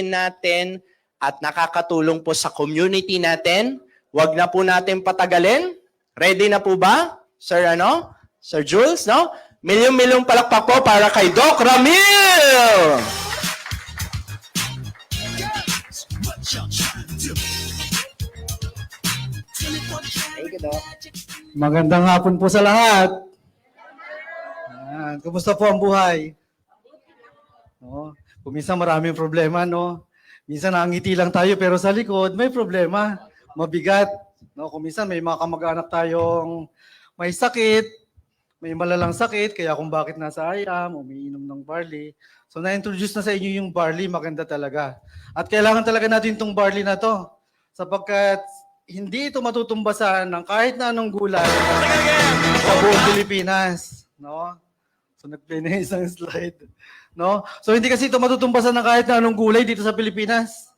natin at nakakatulong po sa community natin. Huwag na po natin patagalin. Ready na po ba? Sir Jules, no? Milyong-milyong palakpak po para kay Doc Ramil! Thank you, Doc. Magandang hapon po sa lahat. Kumusta po ang buhay? No? Minsan maraming problema, no? Minsan nakangiti lang tayo pero sa likod may problema, mabigat. No? Kung minsan may mga kamag-anak tayong may sakit, may malalang sakit, kaya kung bakit nasa IAM, umiinom ng barley. So na-introduce na sa inyo yung barley, maganda talaga. At kailangan talaga natin itong barley na to sapagkat hindi ito matutumbasan ng kahit na anong gulay sa buong Pilipinas. No? So nag-play na isang slide. No? So hindi kasi ito matutumbasan ng kahit na anong gulay dito sa Pilipinas.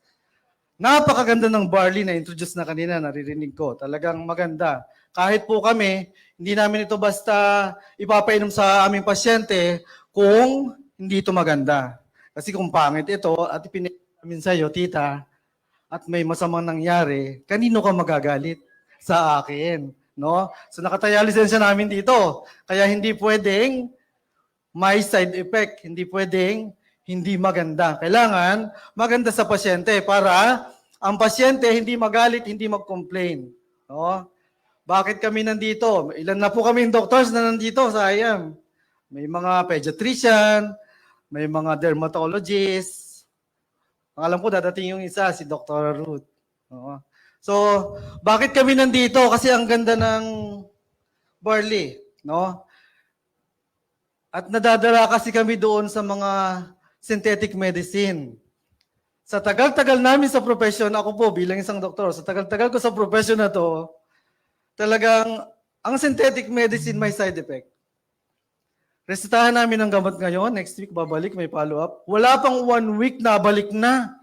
Napakaganda ng barley na introduce na kanina, naririnig ko. Talagang maganda. Kahit po kami, hindi namin ito basta ipapainom sa aming pasyente kung hindi ito maganda. Kasi kung pangit ito at ipinainom namin sa iyo, tita, at may masamang nangyari, kanino ka magagalit? Sa akin. No? So nakataya lisensya namin dito. Kaya hindi pwedeng may side effect. Hindi pwedeng hindi maganda. Kailangan maganda sa pasyente para ang pasyente hindi magalit, hindi mag-complain. No? Bakit kami nandito? Ilan na po kami doctors na nandito sa IAM? May mga pediatrician, may mga dermatologists. Alam ko dadating yung isa, si Dr. Ruth. No? So, bakit kami nandito? Kasi ang ganda ng barley. No? At nadadala kasi kami doon sa mga synthetic medicine. Sa tagal-tagal namin sa profession, ako po bilang isang doktor, sa tagal-tagal ko sa profession na to, talagang ang synthetic medicine may side effect. Resetahan namin ang gamot ngayon, next week babalik, may follow-up. Wala pang 1 week na balik na.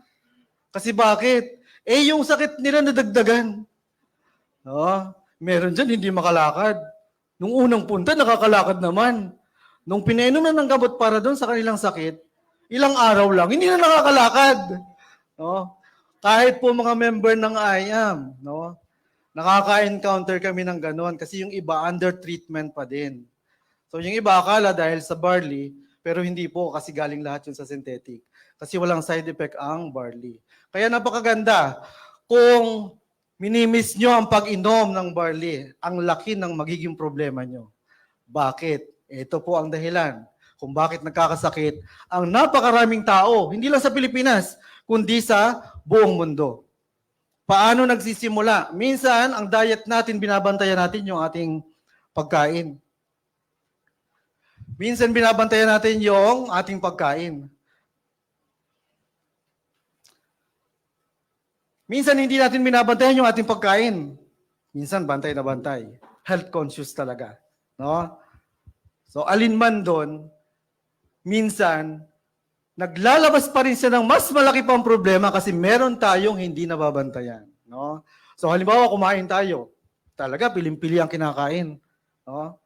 Kasi bakit? Yung sakit nila nadagdagan. No? Meron dyan hindi makalakad. Nung unang punta, nakakalakad naman. Nung pinainom na ng gamot para doon sa kanilang sakit, ilang araw lang, hindi na nakakalakad. No? Kahit po mga member ng IAM, no? Nakaka-encounter kami ng gano'n kasi yung iba under treatment pa din. So yung iba akala dahil sa barley, pero hindi po kasi galing lahat yun sa synthetic. Kasi walang side effect ang barley. Kaya napakaganda. Kung minimiss nyo ang pag-inom ng barley, ang laki ng magiging problema nyo. Bakit? Ito po ang dahilan kung bakit nagkakasakit ang napakaraming tao, hindi lang sa Pilipinas, kundi sa buong mundo. Paano nagsisimula? Minsan, ang diet natin, binabantayan natin yung ating pagkain. Minsan, binabantayan natin yung ating pagkain. Minsan, hindi natin binabantayan yung ating pagkain. Minsan, bantay na bantay. Health conscious talaga. No? So, alin man doon, minsan, naglalabas pa rin siya ng mas malaki pang problema kasi meron tayong hindi nababantayan. No? So, halimbawa, kumain tayo. Talaga, piling-pili ang kinakain. No?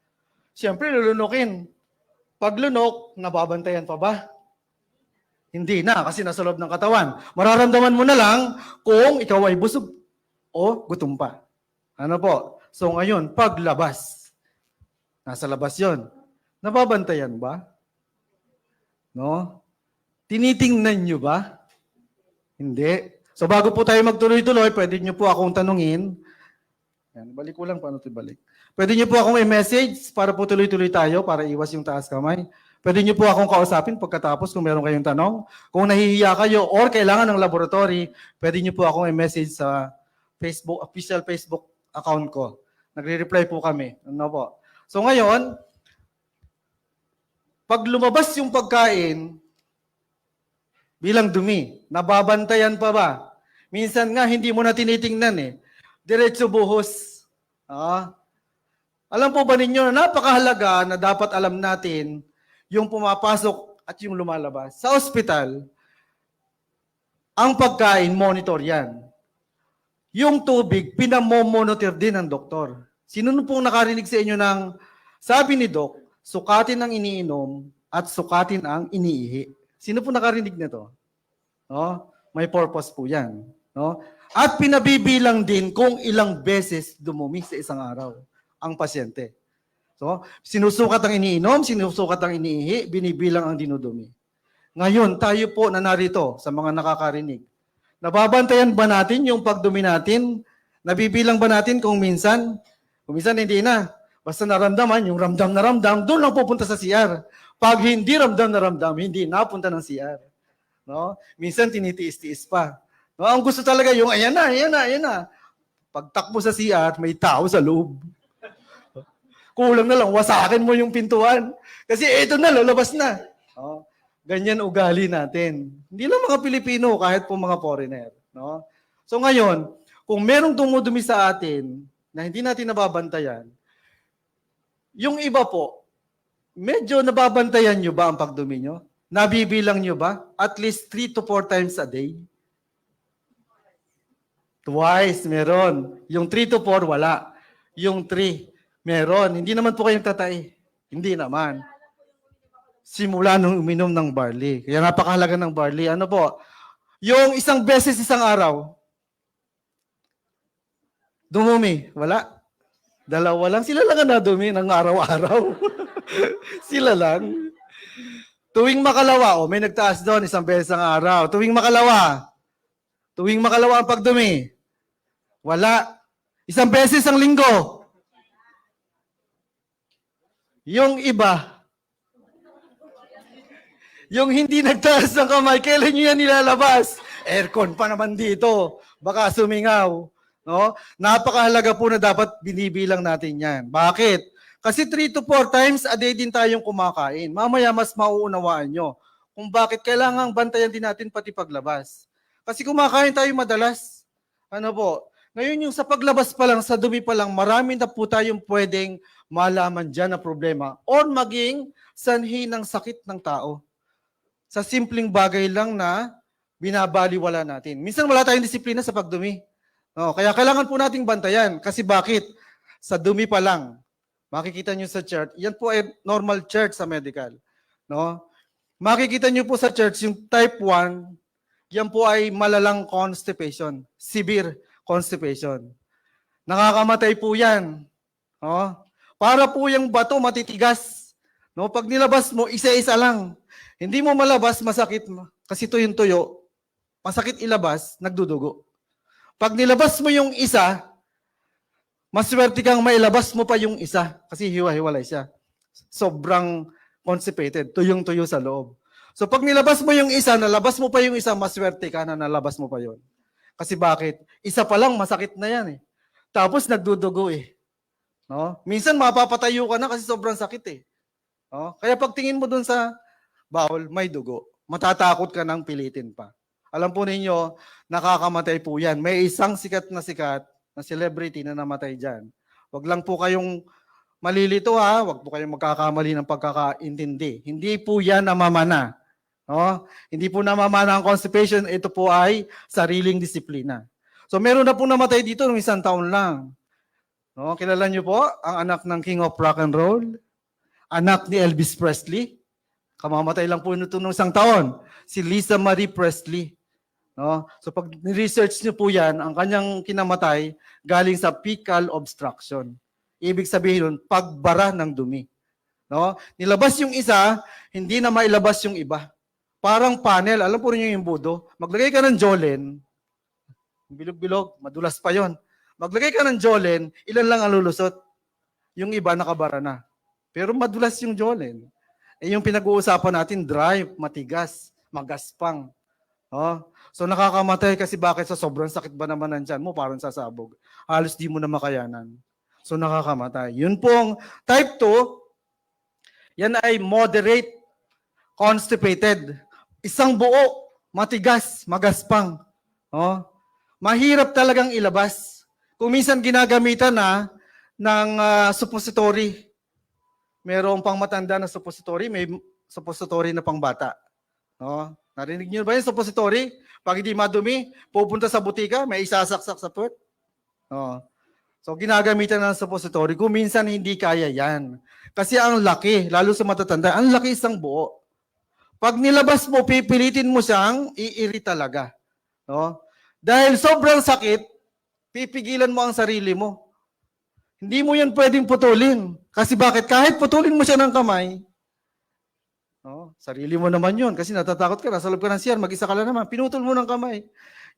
Siyempre, lulunukin. Pag lunok, nababantayan pa ba? Hindi na, kasi nasa loob ng katawan. Mararamdaman mo na lang kung ikaw ay busog o gutom pa. Ano po? So, ngayon, paglabas. Nasa labas yon. Nababantayan ba? No? Tinitingnan nyo ba? Hindi. So bago po tayo magtuloy-tuloy, pwede nyo po akong tanungin. Yan, balik ko lang, paano ito balik? Pwede nyo po akong i-message para po tuloy-tuloy tayo, para iwas yung taas kamay. Pwede nyo po akong kausapin pagkatapos kung meron kayong tanong. Kung nahihiya kayo or kailangan ng laboratory, pwede nyo po akong i-message sa Facebook, official Facebook account ko. Nagre-reply po kami. Ano po? So ngayon, pag lumabas yung pagkain, bilang dumi, nababantayan pa ba? Minsan nga, hindi mo na tinitingnan eh. Diretso buhos. Alam po ba ninyo, napakahalaga na dapat alam natin yung pumapasok at yung lumalabas. Sa ospital, ang pagkain, monitor yan. Yung tubig, pinamomonitor din ng doktor. Sino pong nakarinig sa inyo ng, sabi ni Doc, sukatin ang iniinom at sukatin ang iniihi. Sino po nakarinig nito? No? May purpose po yan. No? At pinabibilang din kung ilang beses dumumi sa isang araw ang pasyente. So, sinusukat ang iniinom, sinusukat ang iniihi, binibilang ang dinudumi. Ngayon, tayo po na narito sa mga nakakarinig. Nababantayan ba natin yung pagdumi natin? Nabibilang ba natin kung minsan hindi na. Basta naramdaman, yung ramdam na ramdam, doon lang pupunta sa CR. Pag hindi ramdam na ramdam, hindi napunta ng CR. No? Minsan tinitiis-tiis pa. No? Ang gusto talaga yung, ayan na. Pagtakbo sa CR, may tao sa loob. Kulang na lang, wasakin mo yung pintuan. Kasi eto na, lalabas na. No? Ganyan ugali natin. Hindi lang mga Pilipino, kahit po mga foreigner. No? So ngayon, kung merong dumudumi sa atin na hindi natin nababantayan, yung iba po, medyo nababantayan nyo ba ang pagdumi nyo? Nabibilang nyo ba? At least 3 to 4 times a day? Twice, meron. Yung 3 to 4, wala. Yung 3, meron. Hindi naman po kayong tatay. Hindi naman. Simula nung uminom ng barley. Kaya napakahalaga ng barley. Ano po? Yung isang beses isang araw, dumumi. Wala. Dalawa lang. Sila lang ang nadumi ng araw-araw. Sila lang. Tuwing makalawa, may nagtaas doon, isang beses ang araw. Tuwing makalawa ang pagdumi. Wala. Isang beses ang linggo. Yung iba, yung hindi nagtaas ng kamay, kailan nyo yan nilalabas? Aircon pa naman dito. Baka sumingaw. No? Napakahalaga po na dapat binibilang natin yan. Bakit? Kasi 3 to 4 times a day din tayong kumakain. Mamaya mas mauunawaan nyo kung bakit kailangang bantayan din natin pati paglabas. Kasi kumakain tayo madalas. Ano po? Ngayon yung sa paglabas pa lang, sa dumi pa lang, marami na po tayong pwedeng malaman dyan na problema or maging sanhi ng sakit ng tao. Sa simpleng bagay lang na binabaliwala natin. Minsan wala tayong disiplina sa pagdumi. No, kaya kailangan po nating bantayan. Kasi bakit? Sa dumi pa lang, makikita nyo sa chart, yan po ay normal chart sa medical. No? Makikita nyo po sa chart, yung type 1, yan po ay malalang constipation, severe constipation. Nakakamatay po yan. No? Para po yung bato matitigas. No? Pag nilabas mo, isa-isa lang. Hindi mo malabas, masakit. Kasi tuyong-tuyo, masakit ilabas, nagdudugo. Pag nilabas mo yung isa, maswerte kang mailabas mo pa yung isa kasi hiwa-hiwalay siya. Sobrang constipated, tuyong-tuyo sa loob. So pag nilabas mo yung isa, nalabas mo pa yung isa, maswerte ka na nalabas mo pa yon. Kasi bakit? Isa pa lang, masakit na yan eh. Tapos nagdudugo eh. No? Minsan mapapatayo ka na kasi sobrang sakit eh. No? Kaya pag tingin mo dun sa bawal, may dugo. Matatakot ka nang pilitin pa. Alam po ninyo, nakakamatay po yan. May isang sikat na celebrity na namatay dyan. Huwag lang po kayong malilito ha. Huwag po kayong magkakamali ng pagkakaintindi. Hindi po yan namamana. No? Hindi po namamana ang constipation. Ito po ay sariling disiplina. So meron na po namatay dito ng 1 taon lang. No? Kilala niyo po ang anak ng King of Rock and Roll? Anak ni Elvis Presley? Kamamatay lang po nito ng 1 taon. Si Lisa Marie Presley. No? So pag ni-research niyo po yan, ang kanyang kinamatay galing sa fecal obstruction. Ibig sabihin nun, pagbara ng dumi. No? Nilabas yung isa, hindi na mailabas yung iba. Parang panel, alam po rin yung budo. Maglagay ka ng Jolen, bilog-bilog, madulas pa yon. Maglagay ka ng Jolen, ilan lang ang lulusot? Yung iba nakabara na. Pero madulas yung Jolen. Eh yung pinag-uusapan natin, dry, matigas, magaspang. Oh, so nakakamatay kasi bakit? Sa sobrang sakit ba naman ng tiyan mo, parang sasabog. Halos di mo na makayanan. So nakakamatay. Yun pong type 2, yan ay moderate constipated. Isang buo, matigas, magaspang. Oh, mahirap talagang ilabas. Kung minsan ginagamitan na ng suppository. Merong pang matanda na suppository, may suppository na pang bata. No? Narinig niyo ba yung suppository? Pag hindi madumi, pupunta sa butika, may isasaksak sa puwet. Oh. So, ginagamitan ng suppository. Kung minsan hindi kaya yan. Kasi ang laki, lalo sa matatanda, ang laki isang buo. Pag nilabas mo, pipilitin mo siyang iiri talaga. No? Dahil sobrang sakit, pipigilan mo ang sarili mo. Hindi mo yan pwedeng putulin. Kasi bakit? Kahit putulin mo siya ng kamay, no? Sarili mo naman yun. Kasi natatakot ka, nasa loob ka ng CR, mag-isa ka lang naman. Pinutol mo ng kamay.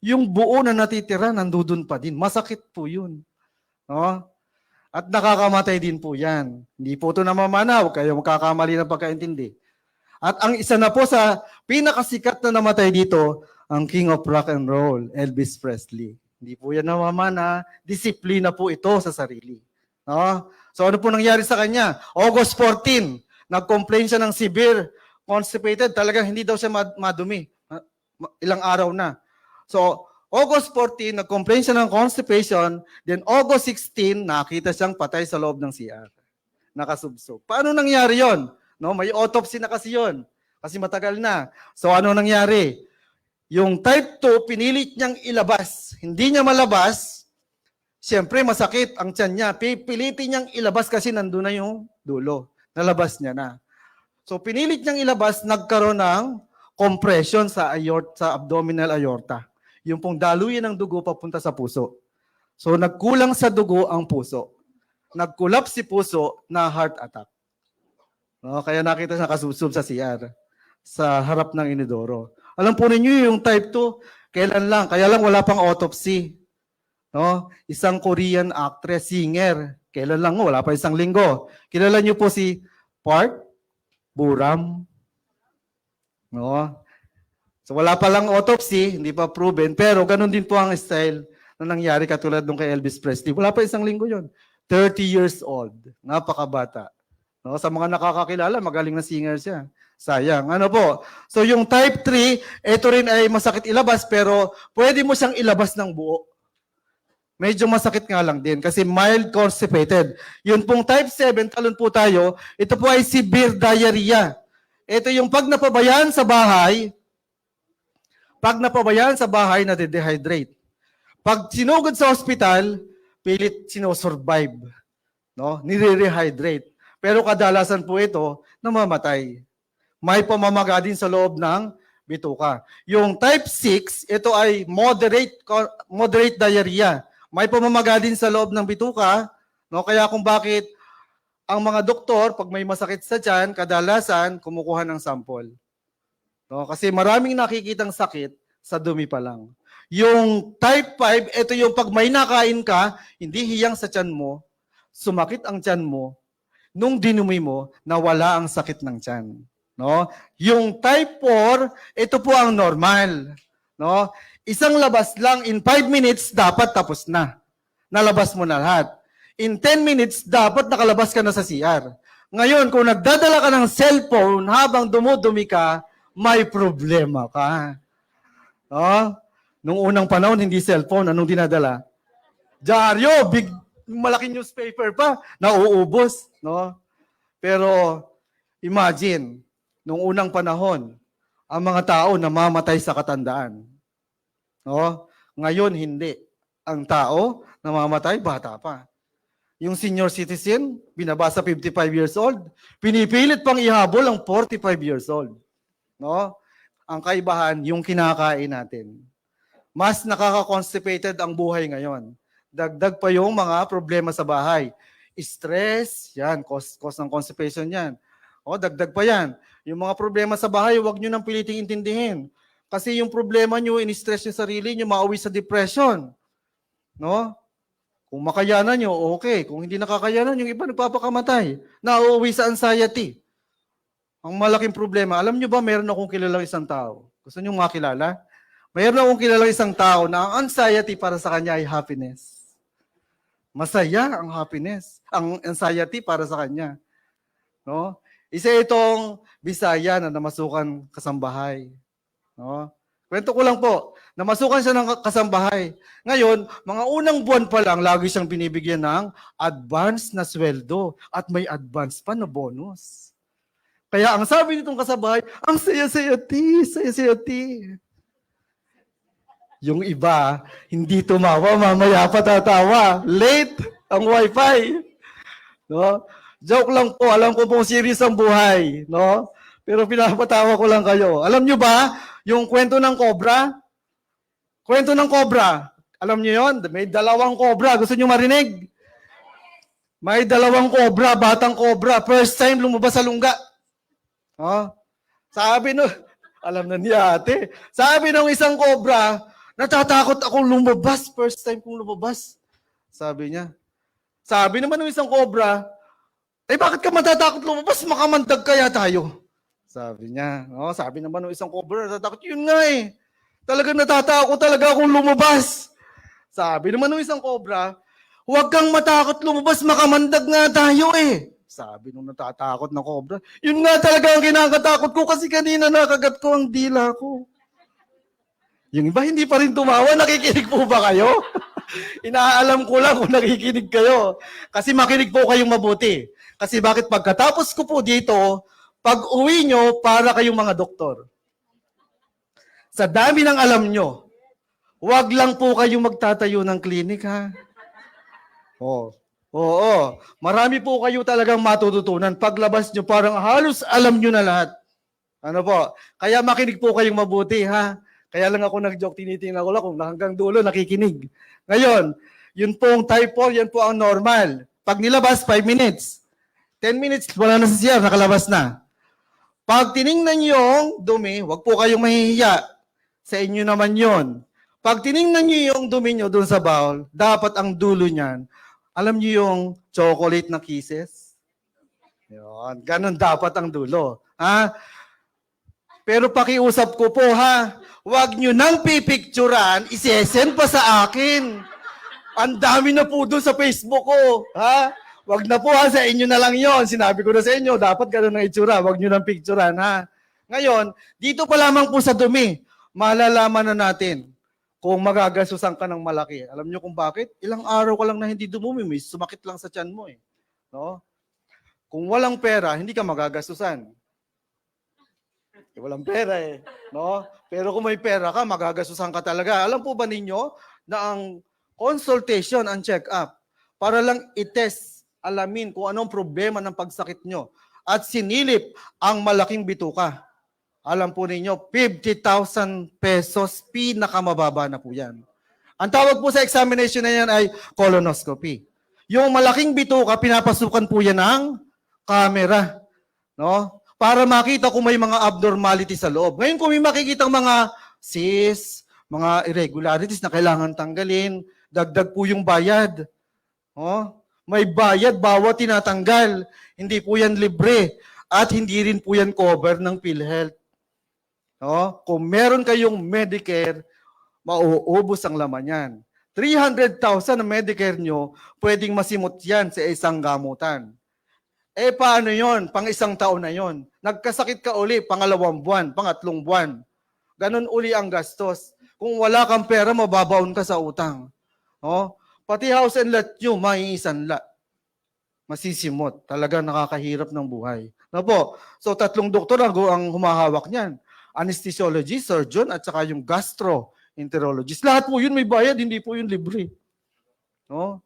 Yung buo na natitira, nandudun pa din. Masakit po yun. No? At nakakamatay din po yan. Hindi po ito namamanaw. Kayo magkakamali ng pagkaintindi. At ang isa na po sa pinakasikat na namatay dito, ang King of Rock and Roll, Elvis Presley. Hindi po yan namamana. Disiplina po ito sa sarili. No? So ano po nangyari sa kanya? August 14, nag-complain siya ng severe constipated. Talagang hindi daw siya madumi. Ilang araw na. So, August 14, nag-complain siya ng constipation. Then, August 16, nakita siyang patay sa loob ng CR. Nakasubsob. Paano nangyari yon? No, may autopsy na kasi yon. Kasi matagal na. So, ano nangyari? Yung type 2, pinilit niyang ilabas. Hindi niya malabas. Siyempre, masakit ang tiyan niya. Pipilitin niyang ilabas kasi nandun na yung dulo. Nalabas niya na. So, pinilit niyang ilabas, nagkaroon ng compression sa abdominal aorta. Yung pong daluyan ng dugo papunta sa puso. So, nagkulang sa dugo ang puso. Nag-collapse si puso na heart attack. No, kaya nakita siya kasusub sa CR, sa harap ng inidoro. Alam po ninyo yung type 2, kailan lang? Kaya lang wala pang autopsy. No? Isang Korean actress, singer. Kailan lang? Wala pa isang linggo. Kilala niyo po si Park Buram. No? So wala pa lang autopsy, hindi pa proven, pero ganun din po ang style na nangyari katulad nung kay Elvis Presley. Wala pa isang linggo yon. 30 years old. Napakabata. No? Sa mga nakakakilala, magaling na singer siya. Sayang. Ano po? So yung type 3, ito rin ay masakit ilabas, pero pwede mo siyang ilabas ng buo. Medyo masakit nga lang din kasi mild constipated. Yun pong type 7, talon po tayo, ito po ay severe diarrhea. Ito yung pag napabayaan sa bahay, nade-dehydrate. Pag sinugod sa ospital, pilit sinosurvive. No? Nire-rehydrate. Pero kadalasan po ito, namamatay. May pamamaga din sa loob ng bituka. Yung type 6, ito ay moderate diarrhea. May pamamaga din sa loob ng bituka. No? Kaya kung bakit ang mga doktor, pag may masakit sa tiyan, kadalasan kumukuha ng sample. No? Kasi maraming nakikitang sakit sa dumi pa lang. Yung type 5, ito yung pag may nakain ka, hindi hiyang sa tiyan mo, sumakit ang tiyan mo, nung dinumi mo, nawala ang sakit ng tiyan. No? Yung type 4, ito po ang normal. No? Isang labas lang, in 5 minutes, dapat tapos na. Nalabas mo na lahat. In 10 minutes, dapat nakalabas ka na sa CR. Ngayon, kung nagdadala ka ng cellphone habang dumudumi ka, may problema ka. No? Nung unang panahon, hindi cellphone. Anong dinadala? Dyaryo, malaking newspaper pa, nauubos. No? Pero, imagine, nung unang panahon, ang mga tao namamatay sa katandaan. No? Ngayon, hindi. Ang tao, namamatay, bata pa. Yung senior citizen, binabasa 55 years old, pinipilit pang ihabol ang 45 years old. No? Ang kaibahan, yung kinakain natin. Mas nakaka-constipated ang buhay ngayon. Dagdag pa yung mga problema sa bahay. Stress, yan, cause ng constipation yan. O, dagdag pa yan. Yung mga problema sa bahay, huwag nyo nang piliting intindihin. Kasi yung problema nyo, in-stress yung sarili nyo, mauwi sa depression. No? Kung makayanan nyo, okay. Kung hindi nakakayanan, yung iba nagpapakamatay. Nauuwi sa anxiety. Ang malaking problema, alam nyo ba, meron akong kilalang isang tao. Gusto nyo makilala? Mayroon akong kilalang isang tao na ang anxiety para sa kanya ay happiness. Masaya ang happiness. Ang anxiety para sa kanya. No? Isa itong Bisaya na namasukan kasambahay. No? Kwento ko lang po, namasukan siya ng kasambahay. Ngayon, mga unang buwan pa lang, lagi siyang binibigyan ng advance na sweldo at may advance pa na bonus. Kaya ang sabi nitong kasambahay, ang saya-saya ti. Yung iba, hindi tumawa, mamaya pa tatawa. Late ang wifi. No? Joke lang po, alam ko pong serious ang buhay. No? Pero pinapatawa ko lang kayo. Alam nyo ba, yung kwento ng cobra? Kwento ng cobra. Alam niyo yon? May dalawang cobra. Gusto niyo marinig? May dalawang cobra, batang cobra. First time lumabas sa lungga. Oh. Sabi no, alam na niya ate. Sabi ng isang cobra, natatakot akong lumabas. First time kong lumabas. Sabi niya. Sabi naman ng isang cobra, bakit ka matatakot lumabas? Makamandag kaya tayo. Sabi niya. Oh, sabi naman ng isang cobra, natatakot. Yun nga eh. Talagang natatakot talaga akong lumabas. Sabi naman ng isang cobra, huwag kang matakot lumabas, makamandag nga tayo eh. Sabi nung natatakot na cobra, yun nga talaga ang kinakatakot ko kasi kanina nakagat ko ang dila ko. Yung iba hindi pa rin tumawa, nakikinig po ba kayo? Inaalam ko lang kung nakikinig kayo. Kasi makinig po kayong mabuti. Kasi bakit pagkatapos ko po dito, pag uwi nyo, para kayong mga doktor. Sa dami ng alam nyo, huwag lang po kayong magtatayo ng klinik, ha? Oo. Marami po kayo talagang matututunan. Paglabas nyo, parang halos alam nyo na lahat. Ano po? Kaya makinig po kayong mabuti, ha? Kaya lang ako nag-joke, tinitingnan ko lang kung hanggang dulo nakikinig. Ngayon, yun pong type 4, yan po ang normal. Pag nilabas, 5 minutes. 10 minutes, wala na sa CR, nakalabas na. Pag tiningnan nyo yung dumi, huwag po kayong mahihiya. Sa inyo naman yon. Pag tiningnan nyo yung dumi nyo doon sa bowl, dapat ang dulo niyan, alam nyo yung chocolate na kisses? Yun, ganun dapat ang dulo. Ha? Pero pakiusap ko po ha, huwag nyo nang pipicturan, isesend pa sa akin. Ang dami na po doon sa Facebook ko. Ha? Huwag na po ha, sa inyo na lang yon. Sinabi ko na sa inyo, dapat ganun ang itsura. Huwag nyo nang picturan ha. Ngayon, dito pa lamang po sa dumi, malalaman na natin kung magagasusan ka ng malaki. Alam nyo kung bakit? Ilang araw ka lang na hindi dumumi, may sumakit lang sa tiyan mo eh. No? Kung walang pera, hindi ka magagasusan. Walang pera eh. No? Pero kung may pera ka, magagasusan ka talaga. Alam po ba ninyo na ang consultation, ang check-up, para lang itest, alamin kung anong problema ng pagsakit nyo at sinilip ang malaking bituka. Alam po ninyo, 50,000 pesos, pinakamababa na po yan. Ang tawag po sa examination na yan ay colonoscopy. Yung malaking bituka, pinapasukan po yan ng camera. No? Para makita kung may mga abnormality sa loob. Ngayon kung may makikita mga cysts, mga irregularities na kailangan tanggalin, dagdag po yung bayad. No? May bayad bawat tinatanggal. Hindi po yan libre. At hindi rin po yan cover ng PhilHealth. No? Kung meron kayong Medicare, mauubos ang laman yan. 300,000 na Medicare nyo, pwedeng masimot yan sa isang gamutan. Paano yon? Pang isang taon na yon. Nagkasakit ka uli, pangalawang buwan, pangatlong buwan. Ganon uli ang gastos. Kung wala kang pera, mababaon ka sa utang. No? Pati house and lot nyo, maiisanla. Masisimot. Talaga nakakahirap ng buhay. No po? So 3 doktor ang humahawak niyan. Anesthesiologist, surgeon, at saka yung gastroenterologist. Lahat po yun may bayad, hindi po yun libre. No?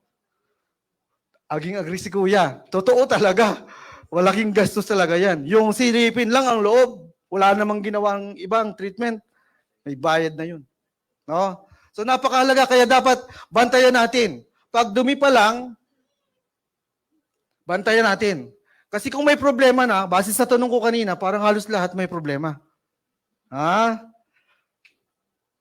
Aging-agree si kuya. Totoo talaga. Walaking gastos talaga yan. Yung silipin lang ang loob, wala namang ginawang ibang treatment, may bayad na yun. No? So napakahalaga, kaya dapat bantayan natin. Pag dumi pa lang, bantayan natin. Kasi kung may problema na, base sa tanong ko kanina, parang halos lahat may problema.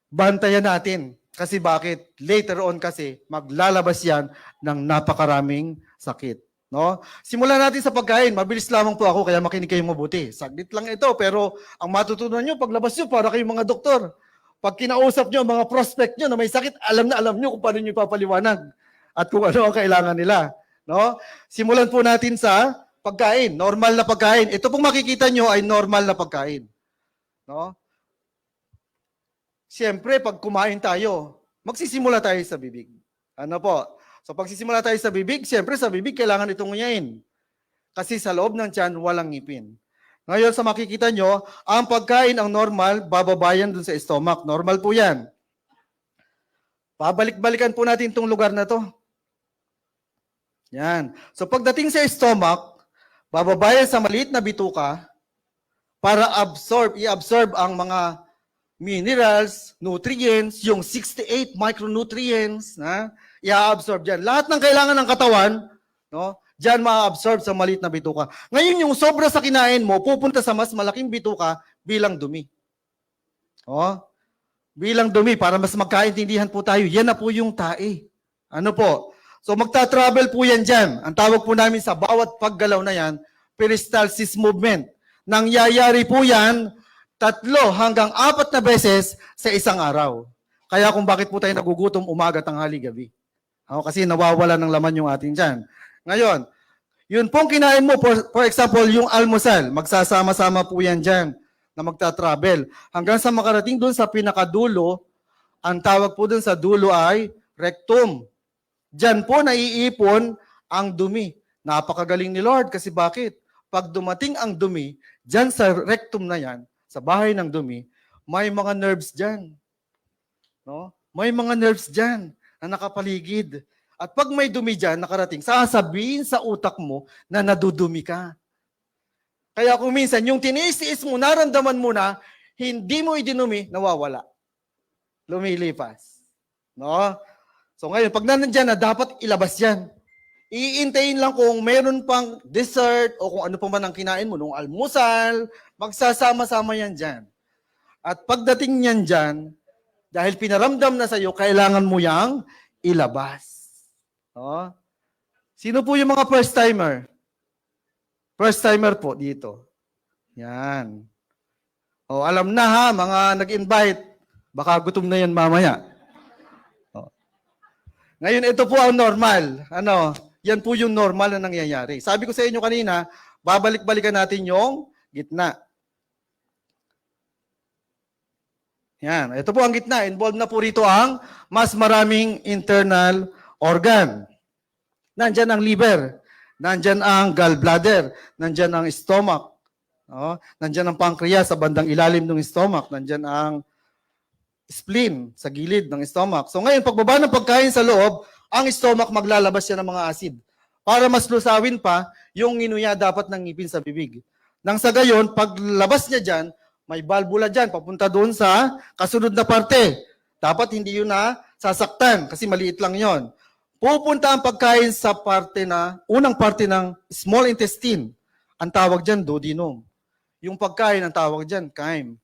Bantayan natin. Kasi bakit? Later on kasi, maglalabas yan ng napakaraming sakit. No? Simulan natin sa pagkain. Mabilis lamang po ako, kaya makinig kayong mabuti. Saglit lang ito, pero ang matutunan nyo, paglabas nyo, para kayong mga doktor. Pag kinausap nyo, mga prospect nyo na may sakit, alam na alam nyo kung paano nyo ipapaliwanag at kung ano ang kailangan nila. No? Simulan po natin sa pagkain. Normal na pagkain. Ito pong makikita nyo ay normal na pagkain. No? Siyempre, pag kumain tayo, magsisimula tayo sa bibig. Ano po? So pagsisimula tayo sa bibig, siyempre sa bibig kailangan itong nguyain. Kasi sa loob ng tiyan, walang ngipin. Ngayon sa makikita nyo, ang pagkain ang normal, bababayan dun sa stomach. Normal po yan. Pabalik-balikan po natin itong lugar na to. Yan. So pagdating sa stomach, bababayan sa maliit na bituka para i-absorb ang mga minerals, nutrients, yung 68 micronutrients na i-absorb dyan. Lahat ng kailangan ng katawan, no, dyan ma-absorb sa maliit na bituka. Ngayon, yung sobra sa kinain mo, pupunta sa mas malaking bituka bilang dumi. Oh, bilang dumi, para mas magkaintindihan po tayo. Yan na po yung tae. Ano po? So magta-travel po yan dyan. Ang tawag po namin sa bawat paggalaw na yan, peristalsis movement. Nangyayari po yan 3 hanggang 4 na beses sa isang araw. Kaya kung bakit po tayo nagugutom umaga, tanghali, gabi. Kasi nawawala ng laman yung ating dyan. Ngayon, yun pong kinain mo, for example, yung almusal, magsasama-sama po yan dyan na magta-travel. Hanggang sa makarating doon sa pinakadulo, ang tawag po doon sa dulo ay rectum. Diyan po naiipon ang dumi. Napakagaling ni Lord kasi bakit? Pag dumating ang dumi, diyan sa rectum na yan, sa bahay ng dumi, may mga nerves diyan. No? May mga nerves diyan na nakapaligid. At pag may dumi diyan nakarating, sasabihin sa utak mo na nadudumi ka. Kaya kung minsan, yung tiniis mo, naramdaman mo na, hindi mo idinumi, nawawala. Lumilipas. No? So ngayon, pag nandiyan na, dapat ilabas yan. Iintayin lang kung meron pang dessert o kung ano pa man ang kinain mo, nung almusal, magsasama-sama yan dyan. At pagdating niyan dyan, dahil pinaramdam na sa'yo, kailangan mo yang ilabas. No? Sino po yung mga first-timer? First-timer po dito. Yan. O, alam na ha, mga nag-invite. Baka gutom na yan mamaya. O. Ngayon, ito po ang normal. Yan po yung normal na nangyayari. Sabi ko sa inyo kanina, babalik-balikan natin yung gitna. Yan. Ito po ang gitna. Involved na po rito ang mas maraming internal organ. Nandyan ang liver. Nandyan ang gallbladder, nandyan ang stomach, nandyan ang pancreas sa bandang ilalim ng stomach, nandyan ang spleen sa gilid ng stomach. So ngayon, pagbaba ng pagkain sa loob, ang stomach maglalabas siya ng mga acid. Para mas lusawin pa, yung nginuya dapat ng ngipin sa bibig. Nang sa gayon, paglabas niya dyan, may valvula dyan, papunta doon sa kasunod na parte. Dapat hindi yun na sasaktan, kasi maliit lang yon. Pupunta ang pagkain sa unang parte ng small intestine. Ang tawag dyan, duodenum. Yung pagkain, ang tawag dyan, chyme.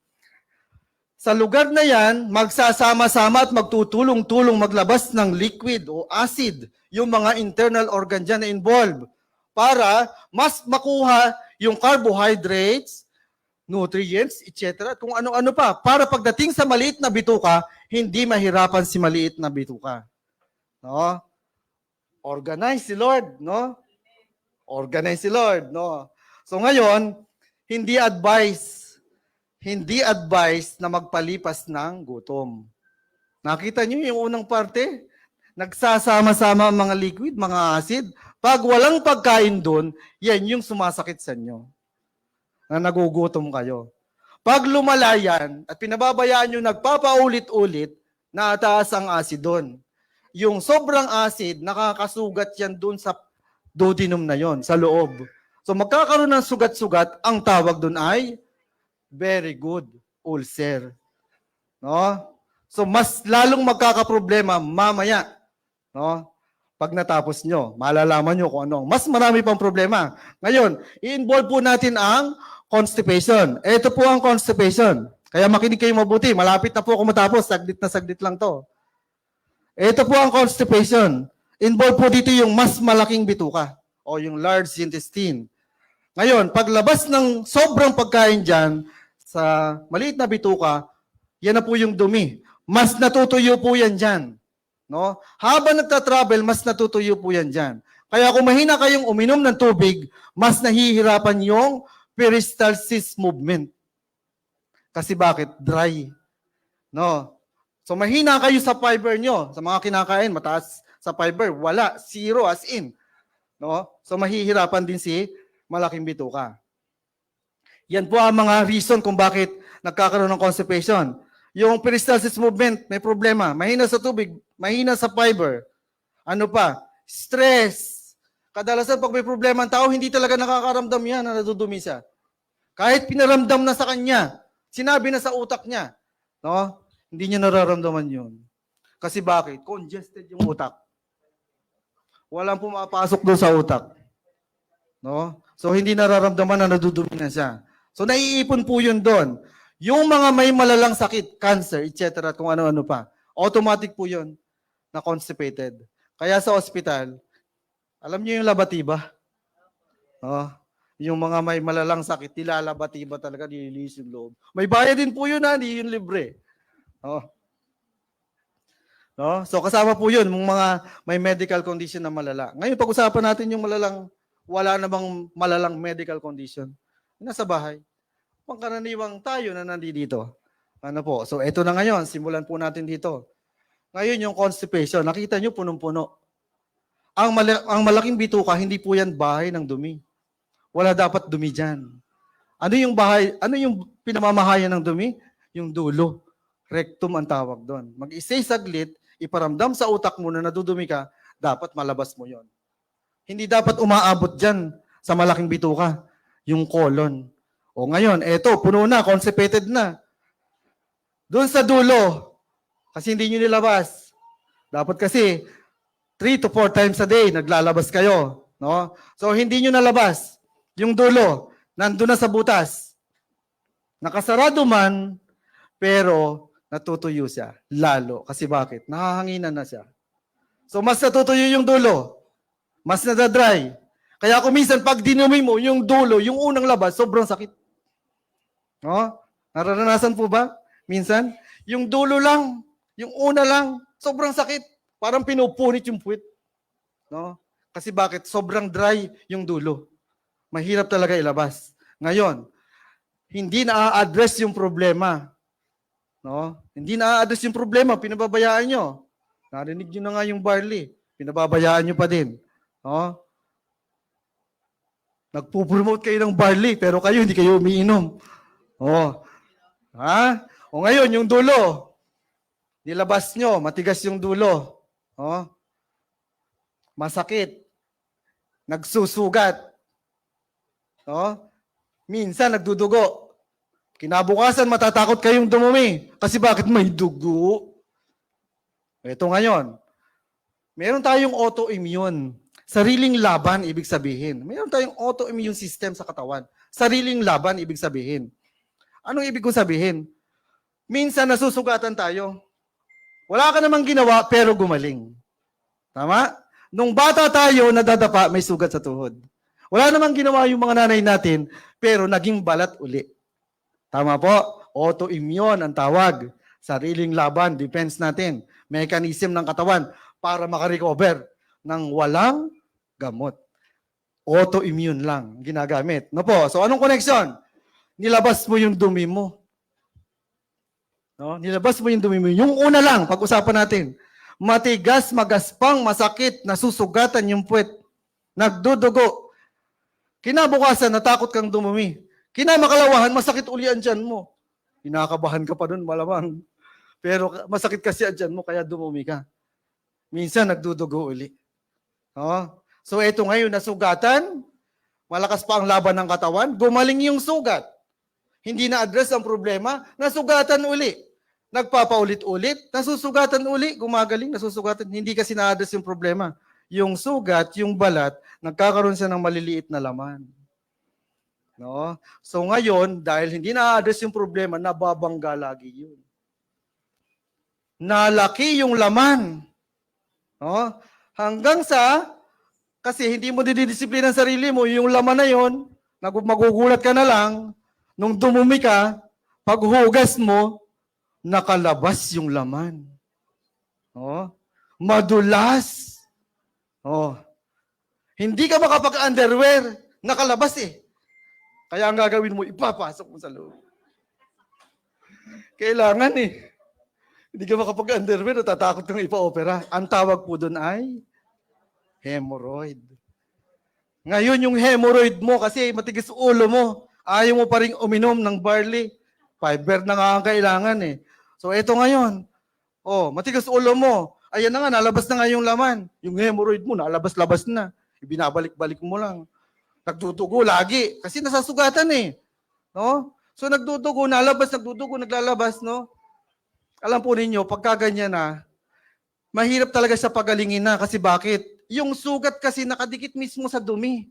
Sa lugar na yan, magsasama-sama at magtutulong-tulong maglabas ng liquid o acid, yung mga internal organ dyan na involved, para mas makuha yung carbohydrates, nutrients, etc. Kung ano-ano pa. Para pagdating sa maliit na bituka, hindi mahirapan si maliit na bituka. No? Organize si Lord, no? Organize si Lord, no? So ngayon, hindi advice na magpalipas ng gutom. Nakita niyo yung unang parte? Nagsasama-sama ang mga liquid, mga acid. Pag walang pagkain doon, yan yung sumasakit sa inyo. Na nagugutom kayo. Pag lumala yan, at pinababayaan nyo nagpapaulit-ulit, naataas ang acid doon. Yung sobrang acid, nakakasugat yan doon sa duodenum na yon, sa loob. So magkakaroon ng sugat-sugat, ang tawag doon ay very good ulcer. No? So mas lalong magkakaproblema mamaya. No? Pag natapos nyo, malalaman nyo kung ano. Mas marami pang problema. Ngayon, i-involve po natin ang constipation. Ito po ang constipation. Kaya makinig kayo mabuti. Malapit na po ako matapos. Saglit lang to. Ito po ang constipation. Involved po dito yung mas malaking bituka o yung large intestine. Ngayon, paglabas ng sobrang pagkain dyan sa maliit na bituka, yan na po yung dumi. Mas natutuyo po yan dyan. No? Habang nagtatravel, mas natutuyo po yan dyan. Kaya kung mahina kayong uminom ng tubig, mas nahihirapan yung peristalsis movement. Kasi bakit? Dry. No? So mahina kayo sa fiber nyo. Sa mga kinakain, mataas sa fiber. Wala. Zero as in. No? So mahihirapan din si malaking bituka. Yan po ang mga reason kung bakit nagkakaroon ng constipation. Yung peristalsis movement, may problema. Mahina sa tubig, mahina sa fiber. Ano pa? Stress. Kadalasan pag may problema ang tao, hindi talaga nakakaramdam yan na nadudumi siya. Kahit pinaramdam na sa kanya, sinabi na sa utak niya, No? Hindi niyo nararamdaman yun. Kasi bakit? Congested yung utak. Walang pumapasok doon sa utak. No? So hindi nararamdaman na nadudumi na siya. So naiipon po yun doon. Yung mga may malalang sakit, cancer, etc., kung ano-ano pa, automatic po yun na constipated. Kaya sa ospital, alam niyo yung labatiba? No? Yung mga may malalang sakit, nilalabatiba talaga, nililis yung loob. May bayad din po yun, hindi yun libre. No? No? So kasama po yun, yung mga may medical condition na malala. Ngayon, pag-usapan natin yung wala na bang malalang medical condition. Nasa bahay. Pangkaraniwang tayo na nandito. Ano po? So ito na ngayon, simulan po natin dito. Ngayon yung constipation, nakita nyo punong-puno. Ang malaking bituka, hindi po yan bahay ng dumi. Wala dapat dumi dyan. Ano yung pinamamahayan ng dumi? Yung dulo. Rectum ang tawag doon. Mag-isay saglit, iparamdam sa utak mo na nadudumi ka, dapat malabas mo yon. Hindi dapat umaabot dyan sa malaking bituka, yung colon. O ngayon, eto, puno na, constipated na. Doon sa dulo, kasi hindi nyo nilabas. Dapat kasi, 3 to 4 times a day, naglalabas kayo. No? So, hindi nyo nalabas. Yung dulo, nandun na sa butas. Nakasarado man, pero natutuyo siya. Lalo. Kasi bakit? Nahahanginan na siya. So, mas natutuyo yung dulo. Mas nadadry. Kaya kung minsan, pag dinumi mo, yung dulo, yung unang labas, sobrang sakit. No? Nararanasan po ba? Minsan, yung dulo lang, yung una lang, sobrang sakit. Parang pinupunit yung puwit. No? Kasi bakit? Sobrang dry yung dulo. Mahirap talaga ilabas. Ngayon, hindi na-address yung problema. No? Hindi na-address yung problema, pinababayaan nyo. Narinig nyo na nga yung barley. Pinababayaan nyo pa din. No? Nagpo-promote kayo ng barley, pero kayo hindi kayo umiinom. Oh. Ha? O ngayon, yung dulo. Nilabas nyo, matigas yung dulo. Oh. Masakit. Nagsusugat. Oh. Minsan, nagdudugo. Kinabukasan, matatakot kayong dumumi. Kasi bakit may dugo? Ito ngayon. Meron tayong autoimmune. Sariling laban, ibig sabihin. Meron tayong autoimmune system sa katawan. Sariling laban, ibig sabihin. Anong ibig kong sabihin? Minsan nasusugatan tayo. Wala ka namang ginawa, pero gumaling. Tama? Nung bata tayo, nadadapa, may sugat sa tuhod. Wala namang ginawa yung mga nanay natin, pero naging balat uli. Tama po? Autoimmune ang tawag. Sariling laban, defense natin. Mechanism ng katawan para makarecover ng walang gamot. Autoimmune lang ginagamit. No po? So anong connection? Nilabas mo yung dumi mo. No? Nilabas mo yung dumi mo. Yung una lang, pag-usapan natin. Matigas, magaspang, masakit, nasusugatan yung puwet. Nagdudugo. Kinabukasan, natakot kang dumumi. Kinamakalawahan, masakit uli ang tiyan mo. Kinakabahan ka pa dun, malamang. Pero masakit kasi ang tiyan mo, kaya dumumi ka. Minsan, nagdudugo uli. No? So, ito ngayon, nasugatan. Malakas pa ang laban ng katawan. Gumaling yung sugat. Hindi na-address ang problema. Nasugatan uli. Nagpapaulit-ulit. Nasusugatan uli. Gumagaling, nasusugatan. Hindi kasi na-address yung problema. Yung sugat, yung balat, nagkakaroon siya ng maliliit na laman. No? So ngayon, dahil hindi na-address yung problema, nababangga lagi yun. Nalaki yung laman. No? Hanggang sa, kasi hindi mo didisiplina ang sarili mo, yung laman na yun, magugulat ka na lang, nung dumumi ka, paghugas mo, nakalabas yung laman. No? Madulas. Oh. Hindi ka makapag-underwear, nakalabas eh. Kaya ang gagawin mo, ipapasok mo sa loob. Kailangan eh. Hindi ka makapag-underwear, natatakot kang ipa-opera. Ang tawag po doon ay hemorrhoid. Ngayon yung hemorrhoid mo, kasi matigas ulo mo, ayaw mo pa rin uminom ng barley. Fiber na nga ang kailangan eh. So ito ngayon, matigas ulo mo, ayan na nga, nalabas na nga yung laman. Yung hemorrhoid mo, nalabas-labas na. Ibinabalik-balik mo lang. Nagdudugo lagi. Kasi nasasugatan eh. No? So nagdudugo, nalabas, nagdudugo, naglalabas, no? Alam po ninyo, pagka ganyan na, mahirap talaga siya pagalingin na. Kasi bakit? Yung sugat kasi nakadikit mismo sa dumi.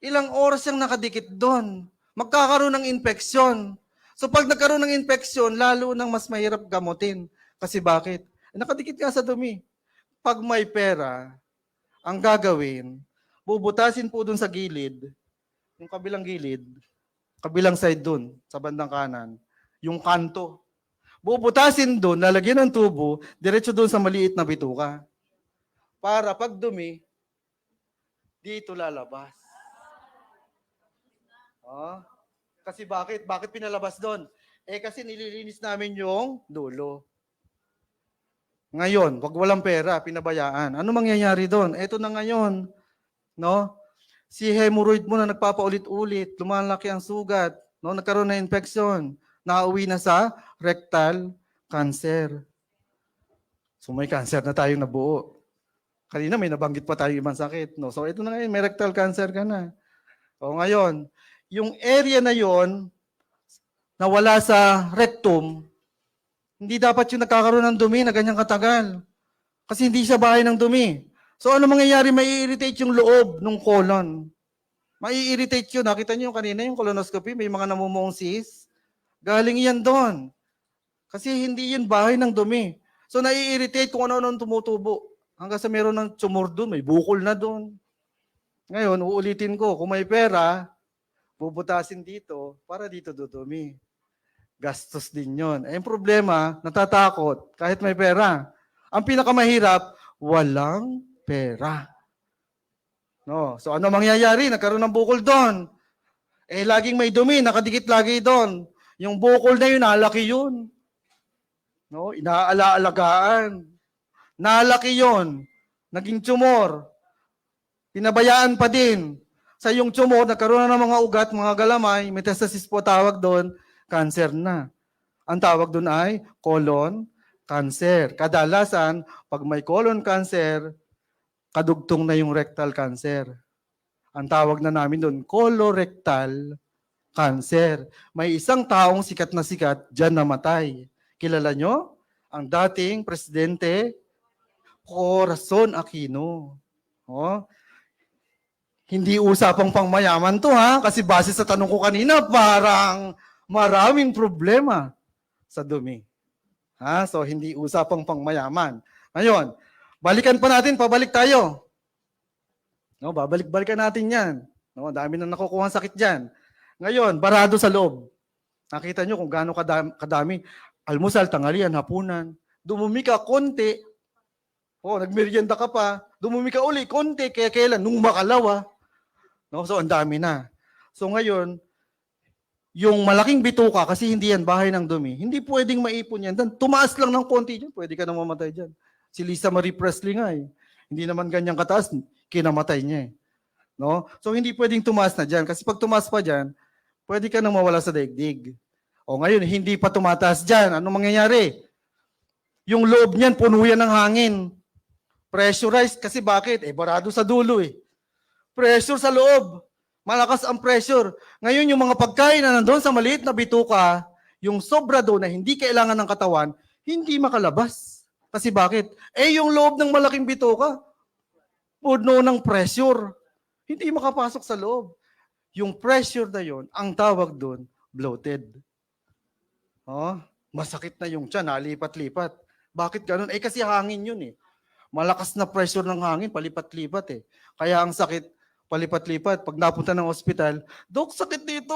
Ilang oras siyang nakadikit doon. Magkakaroon ng infeksyon. So pag nagkaroon ng infeksyon, lalo nang mas mahirap gamutin. Kasi bakit? Nakadikit nga sa dumi. Pag may pera, ang gagawin, bubutasin po doon sa gilid, yung kabilang gilid, kabilang side doon, sa bandang kanan, yung kanto. Bubutasin doon, lalagyan ng tubo, diretso doon sa maliit na bituka. Para pag dumi, dito lalabas. Oh, kasi bakit? Bakit pinalabas doon? Kasi nililinis namin yung dulo. Ngayon, wag walang pera, pinabayaan. Ano mangyayari doon? Eto na ngayon, no? Si hemorrhoid mo na nagpapaulit-ulit, lumalaki ang sugat, no? Nagkaroon na infection, nauwi na sa rectal cancer. So may cancer na tayong nabuo. Kanina may nabanggit pa tayong ibang sakit, no? So ito na ngayon, may rectal cancer ka na. O ngayon, yung area na yon na wala sa rectum, hindi dapat yung nagkakaroon ng dumi na ganyang katagal. Kasi hindi siya bahay ng dumi. So ano mangyayari? Mai-irritate yung loob ng colon. Mai-irritate yun. Nakita niyo kanina yung colonoscopy, may mga namumuong cyst. Galing yan doon. Kasi hindi yun bahay ng dumi. So nai-irritate kung ano-ano tumutubo. Hanggang sa meron ng tumor doon, may bukol na doon. Ngayon, uulitin ko, kung may pera, bubutasin dito para dito dudumi. Gastos din yun. Yung problema, natatakot kahit may pera. Ang pinakamahirap, walang pera. No, so ano mangyayari? Nagkaroon ng bukol doon. Laging may dumi, nakadikit lagi doon. Yung bukol na yun, nalaki yun. No, inaalaalagaan. Nalaki yun. Naging tumor. Pinabayaan pa din. Sa yung tumor, nagkaroon na ng mga ugat, mga galamay, metastasis po tawag doon, cancer na. Ang tawag doon ay colon cancer. Kadalasan, pag may colon cancer, kadugtong na yung rectal cancer. Ang tawag na namin doon, colorectal cancer. May isang taong sikat na sikat, dyan namatay. Kilala nyo? Ang dating presidente, Corazon Aquino. Oh, hindi usapang pangmayaman to ha, kasi base sa tanong ko kanina, parang maraming problema sa dumi. Ha? So hindi usapang pangmayaman. Ngayon, balikan pa natin, pabalik tayo. No, babalik-balikan natin 'yan. No, dami na nakukuha ng sakit diyan. Ngayon, barado sa loob. Nakita nyo kung gaano kadami. Almusal, tanghalian, hapunan. Dumumi ka konti. Nagmerienda ka pa. Dumumi ka uli, konti. Kaya kailan? Nung makalawa. No? So, ang dami na. So, ngayon, yung malaking bituka, kasi hindi yan bahay ng dumi, hindi pwedeng maipon yan. Tumaas lang ng konti dyan, pwede ka nang mamatay dyan. Si Lisa Marie Presley nga eh. Hindi naman ganyang kataas, kinamatay niya eh. No? So, hindi pwedeng tumaas na dyan. Kasi pag tumaas pa dyan, pwede ka nang mawala sa daigdig. Ngayon, hindi pa tumataas dyan. Ano mangyayari? Yung loob niyan, puno yan ng hangin. Pressurized. Kasi bakit? Barado sa dulo eh. Pressure sa loob. Malakas ang pressure. Ngayon, yung mga pagkain na nandun sa maliit na bituka, yung sobra doon na hindi kailangan ng katawan, hindi makalabas. Kasi bakit? Yung loob ng malaking bituka, puno ng pressure. Hindi makapasok sa loob. Yung pressure na yon, ang tawag doon, bloated. Masakit na yung tiyan, nalipat-lipat. Bakit ganun? Kasi hangin yun eh. Malakas na pressure ng hangin, palipat-lipat eh. Kaya ang sakit, palipat-lipat. Pag napunta ng ospital, Dok, sakit dito.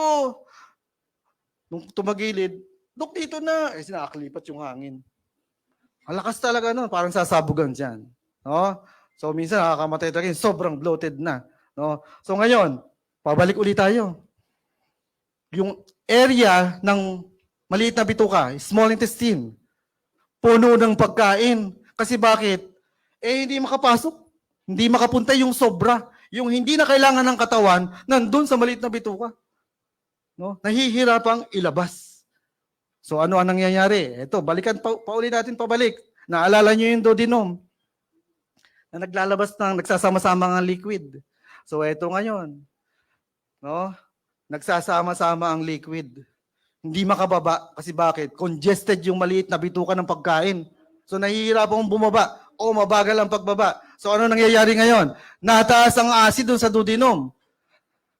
Nung tumagilid, Dok, dito na. Nakakalipat yung hangin. Malakas talaga nun, parang sasabugan dyan. No? So minsan nakakamatay talaga, sobrang bloated na. No? So ngayon, pabalik ulit tayo. Yung area ng maliit na bituka, small intestine, puno ng pagkain. Kasi bakit? Hindi makapasok. Hindi makapunta yung sobra. Yung hindi na kailangan ng katawan, nandun sa maliit na bituka. No? Nahihirapang ilabas. So ano ang nangyayari? Ito, balikan paulit natin pabalik. Naalala nyo yung duodenum na naglalabas ng nagsasama-sama ng liquid. So ito ngayon. No? Nagsasama-sama ang liquid. Hindi makababa. Kasi bakit? Congested yung maliit na bituka ng pagkain. So nahihirapan akong bumaba o mabagal ang pagbaba. So ano nangyayari ngayon? Nataas ang acid dun sa duodenum.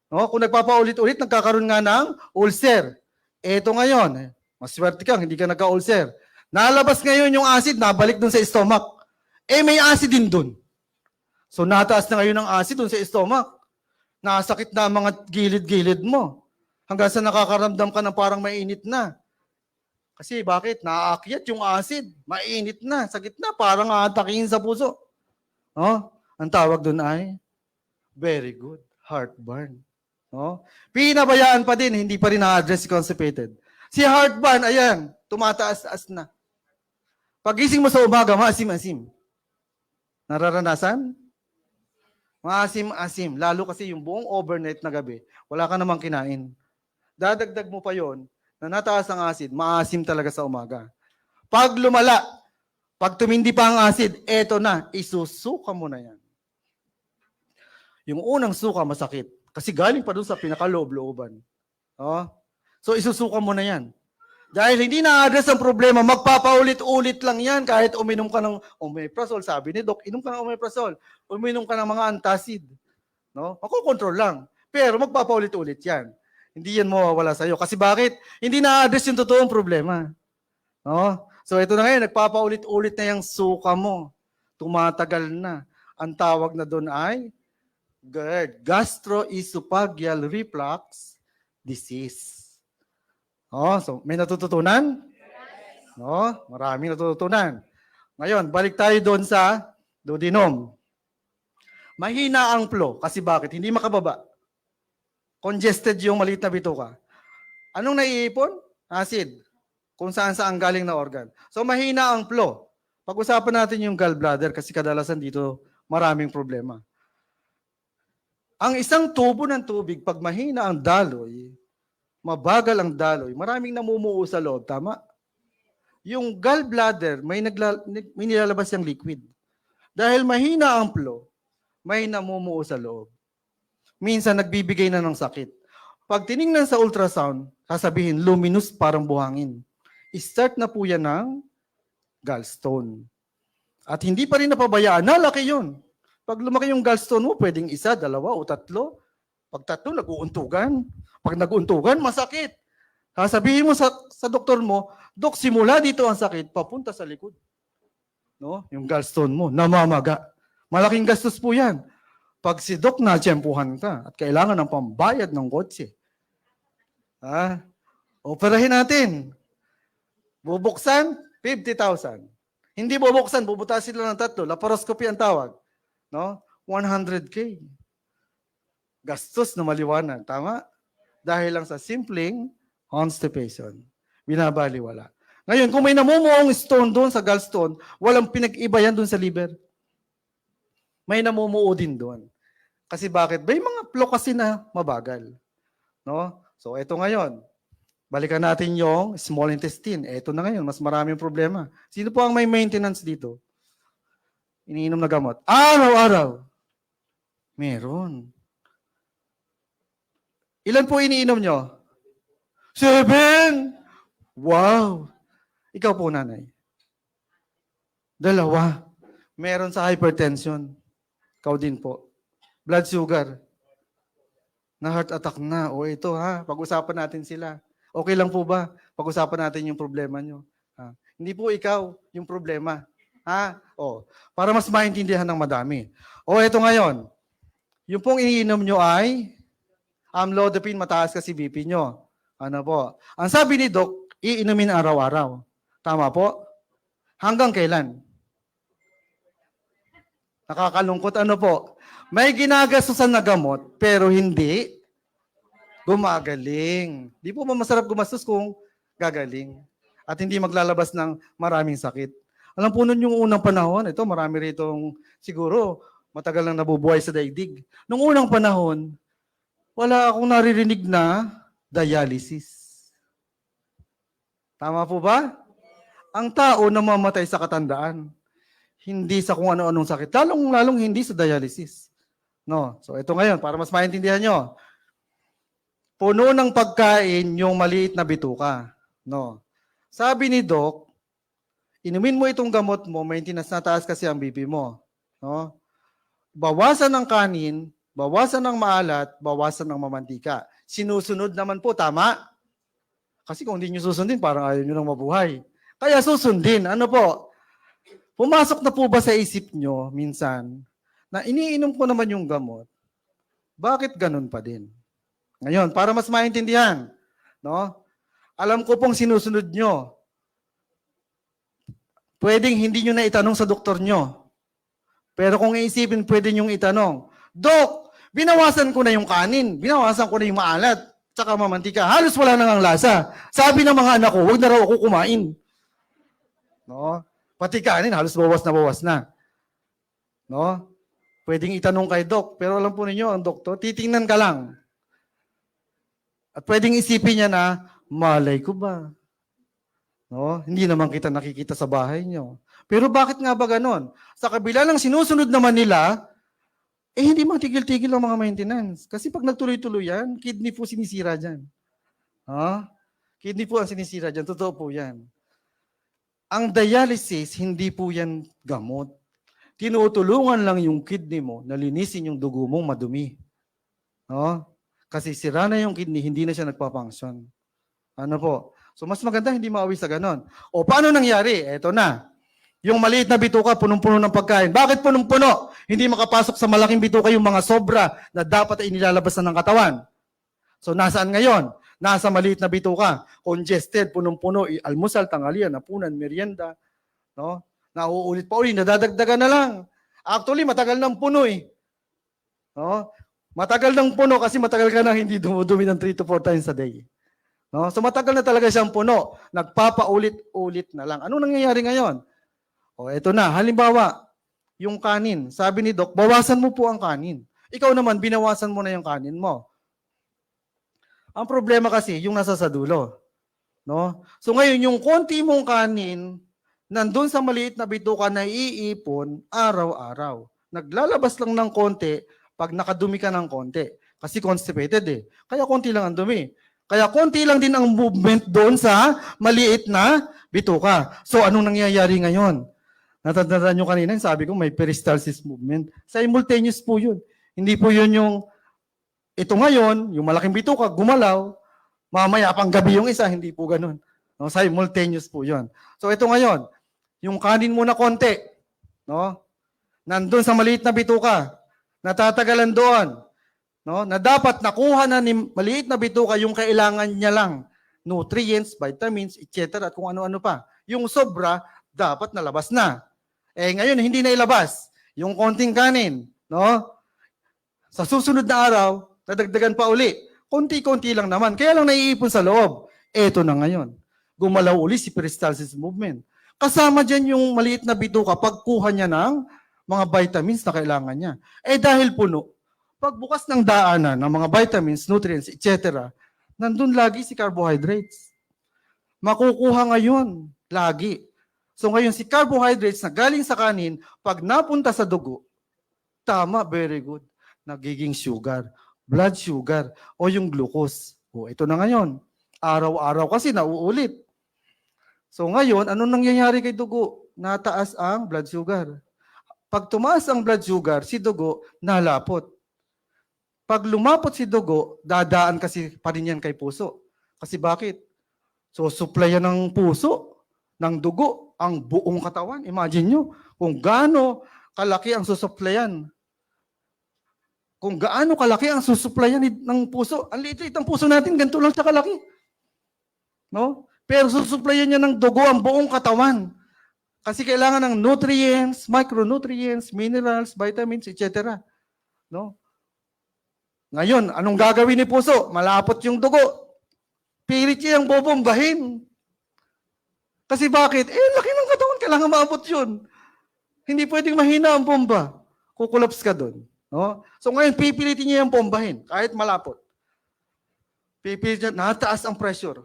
No? Kung nagpapaulit-ulit, nagkakaroon nga ng ulcer. Eto ngayon, maswerte kang, hindi ka nagka-ulcer. Nalabas ngayon yung acid, nabalik dun sa stomach. May acid din dun. So nataas na ngayon ang acid dun sa stomach. Nasakit na ang mga gilid-gilid mo. Hanggang sa nakakaramdam ka ng parang mainit na. Kasi bakit? Naaakyat yung acid. Mainit na. Sa gitna, parang aatakihin sa puso. No? Ang tawag dun ay very good. Heartburn. No? Pinabayaan pa din, hindi pa rin na-address si constipated. Si heartburn, ayan, tumataas-taas na. Pagising mo sa umaga, maasim-asim. Nararanasan? Maasim-asim. Lalo kasi yung buong overnight na gabi, wala ka namang kinain. Dadagdag mo pa yon na nataas ang acid, maasim talaga sa umaga. Pag lumala, pag tumindi pa ang acid, eto na, isusuka mo na yan. Yung unang suka, masakit. Kasi galing pa dun sa pinakaloob-looban. Oh? So isusuka mo na yan. Dahil hindi na-address ang problema, magpapaulit-ulit lang yan kahit uminom ka ng omeprazole. Sabi ni Doc, inom ka ng omeprazole. Uminom ka ng mga antacid. No? Makukontrol lang. Pero magpapaulit-ulit yan. Hindi yan mawawala sa'yo. Kasi bakit? Hindi na-address yung totoong problema. No? So ito na ngayon, nagpapaulit-ulit na yung suka mo. Tumatagal na. Ang tawag na doon ay GERD, gastroesophageal reflux disease. Oh, so may natututunan? No, maraming natututunan. Ngayon, balik tayo doon sa duodenum. Mahina ang flow. Kasi bakit? Hindi makababa. Congested yung maliit na bituka. Anong naiipon? Acid. Kung saan galing na organ. So mahina ang flow. Pag-usapan natin yung gallbladder kasi kadalasan dito maraming problema. Ang isang tubo ng tubig, pag mahina ang daloy, mabagal ang daloy, maraming namumuo sa loob, tama? Yung gallbladder, may nilalabas yung liquid. Dahil mahina ang flow, may namumuo sa loob. Minsan nagbibigay na ng sakit. Pag tiningnan sa ultrasound, sasabihin, luminous parang buhangin. I-start na po yan ng gallstone. At hindi pa rin napabayaan, nalaki yun. Pag lumaki yung gallstone mo, pwedeng isa, dalawa o tatlo. Pag tatlo, nag-uuntugan. Pag nag-uuntugan, masakit. Sasabihin mo sa doktor mo, Dok, simula dito ang sakit, papunta sa likod. No? Yung gallstone mo, namamaga. Malaking gastos po yan. Pag si Dok na-tsempuhan ka at kailangan ng pambayad ng kotse, operahin natin. Bubuksan, 50,000. Hindi bubuksan, bubutasin lang ng tatlo. Laparoscopy ang tawag. No? 100K. Gastos na maliwanag. Tama? Dahil lang sa simpleng constipation. Binabaliwala. Ngayon, kung may namumuong stone doon sa gallstone, walang pinag-iba yan doon sa liver. May namumuo din doon. Kasi bakit? May mga flow kasi na mabagal. No? So, ito ngayon. Balikan natin yung small intestine. Ito na ngayon, mas maraming problema. Sino po ang may maintenance dito? Iniinom na gamot. Araw-araw. Meron. Ilan po iniinom nyo? 7! Wow! Ikaw po, nanay. 2. Meron sa hypertension. Ikaw din po. Blood sugar. Na heart attack na. O ito ha, pag-usapan natin sila. Okay lang po ba? Pag-usapan natin yung problema nyo. Hindi po ikaw yung problema. Para mas maintindihan ng madami. Ito ngayon. Yung pong iniinom nyo ay amlodipine, mataas kasi BP nyo. Ano po? Ang sabi ni Doc, iinumin araw-araw. Tama po? Hanggang kailan? Nakakalungkot. Ano po? May ginagastusan na gamot, pero hindi gumagaling. Di po ba masarap gumastos kung gagaling? At hindi maglalabas ng maraming sakit. Alam po nun yung unang panahon, ito marami ritong siguro matagal nang nabubuhay sa daigdig. Nung unang panahon, wala akong naririnig na dialysis. Tama po ba? Ang tao namamatay sa katandaan. Hindi sa kung ano-anong sakit. Lalong hindi sa dialysis. No? So ito ngayon, para mas maintindihan nyo. puno ng pagkain yung maliit na bituka. No. Sabi ni Doc, inumin mo itong gamot mo, maintenance na taas kasi ang BP mo. No? Bawasan ng kanin, bawasan ng maalat, bawasan ng mamantika. Sinusunod naman po, tama? Kasi kung hindi nyo susundin, parang ayaw nyo nang mabuhay. Kaya susundin. Ano po? Pumasok na po ba sa isip nyo minsan na iniinom ko naman yung gamot, bakit ganun pa din? Ngayon, para mas maintindihan, no? Alam ko pong sinusunod nyo. Pwedeng hindi nyo na itanong sa doktor nyo. Pero kung iisipin, pwede nyo itanong, Dok, binawasan ko na yung kanin, binawasan ko na yung maalat, tsaka mamantika. Halos wala nang ang lasa. Sabi ng mga anak ko, huwag na raw ako kumain. No? Pati kanin, halos bawas na. No? Pwedeng itanong kay Doc, pero alam po ninyo, ang doktor, titingnan ka lang. At pwedeng isipin niya na, malay ko ba? No? Hindi naman kita nakikita sa bahay niyo. Pero bakit nga ba ganon? Sa kabila ng sinusunod naman nila, hindi matigil-tigil ang mga maintenance. Kasi pag nagtuloy-tuloy yan, kidney po sinisira dyan. Ha? Kidney po ang sinisira dyan. Totoo po yan. Ang dialysis, hindi po yan gamot. Tinutulungan lang yung kidney mo na linisin yung dugo mong madumi. No? Kasi sira na yung kidney, hindi na siya nagpa-function. Ano po? So mas maganda hindi maawi sa ganon. O paano nangyari? Eto na. Yung maliit na bituka, punong-puno ng pagkain. Bakit punong-puno? Hindi makapasok sa malaking bituka yung mga sobra na dapat ay inilalabas na ng katawan. So nasaan ngayon? Nasa maliit na bituka, congested, punong-puno, almusal, tanghalian, hapunan, merienda, no? Nauulit pa uli, nadadagdagan na lang. Actually, matagal nang puno eh. No? Matagal nang puno kasi matagal ka nang hindi dumudumi ng 3 to 4 times a day. No? So matagal na talaga siyang puno. Nagpapaulit-ulit na lang. Ano nangyayari ngayon? O eto na, halimbawa, yung kanin. Sabi ni Doc, bawasan mo po ang kanin. Ikaw naman, binawasan mo na yung kanin mo. Ang problema kasi, yung nasa sa dulo. No? So ngayon, yung konti mong kanin, nandun sa maliit na bituka na iipon araw-araw. Naglalabas lang ng konti pag nakadumi ka ng konti. Kasi constipated eh. Kaya konti lang ang dumi. Kaya konti lang din ang movement doon sa maliit na bituka. So anong nangyayari ngayon? Natatandaan nyo kanina, sabi ko may peristalsis movement. Simultaneous po yun. Hindi po yun yung ito ngayon, yung malaking bituka, gumalaw, mamaya pang gabi yung isa, hindi po ganun. No, simultaneous po yun. So ito ngayon, yung kanin muna konti, no? Nandun sa maliit na bituka, natatagalan doon, no? Na dapat nakuha na ni maliit na bituka yung kailangan niya lang, nutrients, vitamins, etc. at kung ano-ano pa. Yung sobra, dapat nalabas na. Eh ngayon, hindi na ilabas. Yung konting kanin, no? Sa susunod na araw, nadagdagan pa uli. Konti-konti lang naman. Kaya lang naiipon sa loob. Eto na ngayon. Gumalaw uli si peristalsis movement. Kasama dyan yung maliit na bituka pagkuha niya ng mga vitamins na kailangan niya. Eh dahil puno, pagbukas ng daanan ng mga vitamins, nutrients, etc., nandun lagi si carbohydrates. Makukuha ngayon, lagi. So ngayon si carbohydrates na galing sa kanin, pag napunta sa dugo, tama, very good. Nagiging sugar, blood sugar, o yung glucose. O ito na ngayon. Araw-araw kasi nauulit. So ngayon, anong nangyayari kay dugo? Nataas ang blood sugar. Pag tumaas ang blood sugar, si dugo nalapot. Pag lumapot si dugo, dadaan kasi pa rin yan kay puso. Kasi bakit? So supplyan ng puso, ng dugo, ang buong katawan. Imagine nyo kung gaano kalaki ang susuplayan. Kung gaano kalaki ang susuplayan ng puso. Ang liit ang puso natin, ganito lang siya kalaki. No? Pero susuplayan niya ng dugo ang buong katawan. Kasi kailangan ng nutrients, micronutrients, minerals, vitamins, etc. No? Ngayon, anong gagawin ni puso? Malapot yung dugo. Pilit niya yung bobombahin. Kasi bakit? Laki ng katawan, kailangan maabot yun. Hindi pwedeng mahina ang bomba. Kukulaps ka doon. No? So ngayon, pipilitin niya yung bombahin, kahit malapot. Pipilitin niya, nataas ang pressure.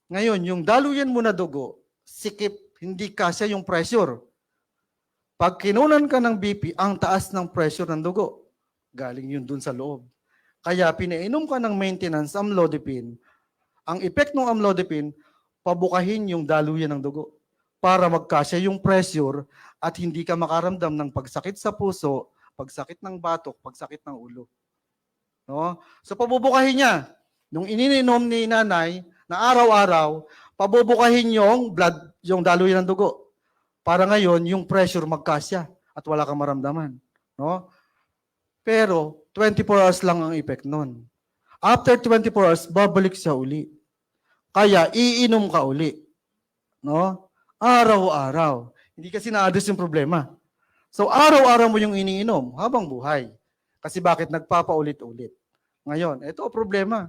Ngayon, yung daluyan mo na dugo, sikip, hindi kasya yung pressure. Pag kinunan ka ng BP, ang taas ng pressure ng dugo. Galing yun dun sa loob. Kaya pinainom ka ng maintenance amlodipine. Ang effect ng amlodipine, pabukahin yung daluyan ng dugo para magkasya yung pressure at hindi ka makaramdam ng pagsakit sa puso, pagsakit ng batok, pagsakit ng ulo. No? So pabubukahin niya. Nung iniinom ni nanay na araw-araw, pabubukahin yung blood, yung daluyan ng dugo. Para ngayon, yung pressure magkasya at wala kang maramdaman. No? Pero 24 hours lang ang effect nun. After 24 hours, babalik siya uli. Kaya iinom ka uli. No? Araw-araw. Hindi kasi na-address yung problema. So araw-araw mo yung iniinom habang buhay. Kasi bakit nagpapaulit-ulit? Ngayon, ito ang problema.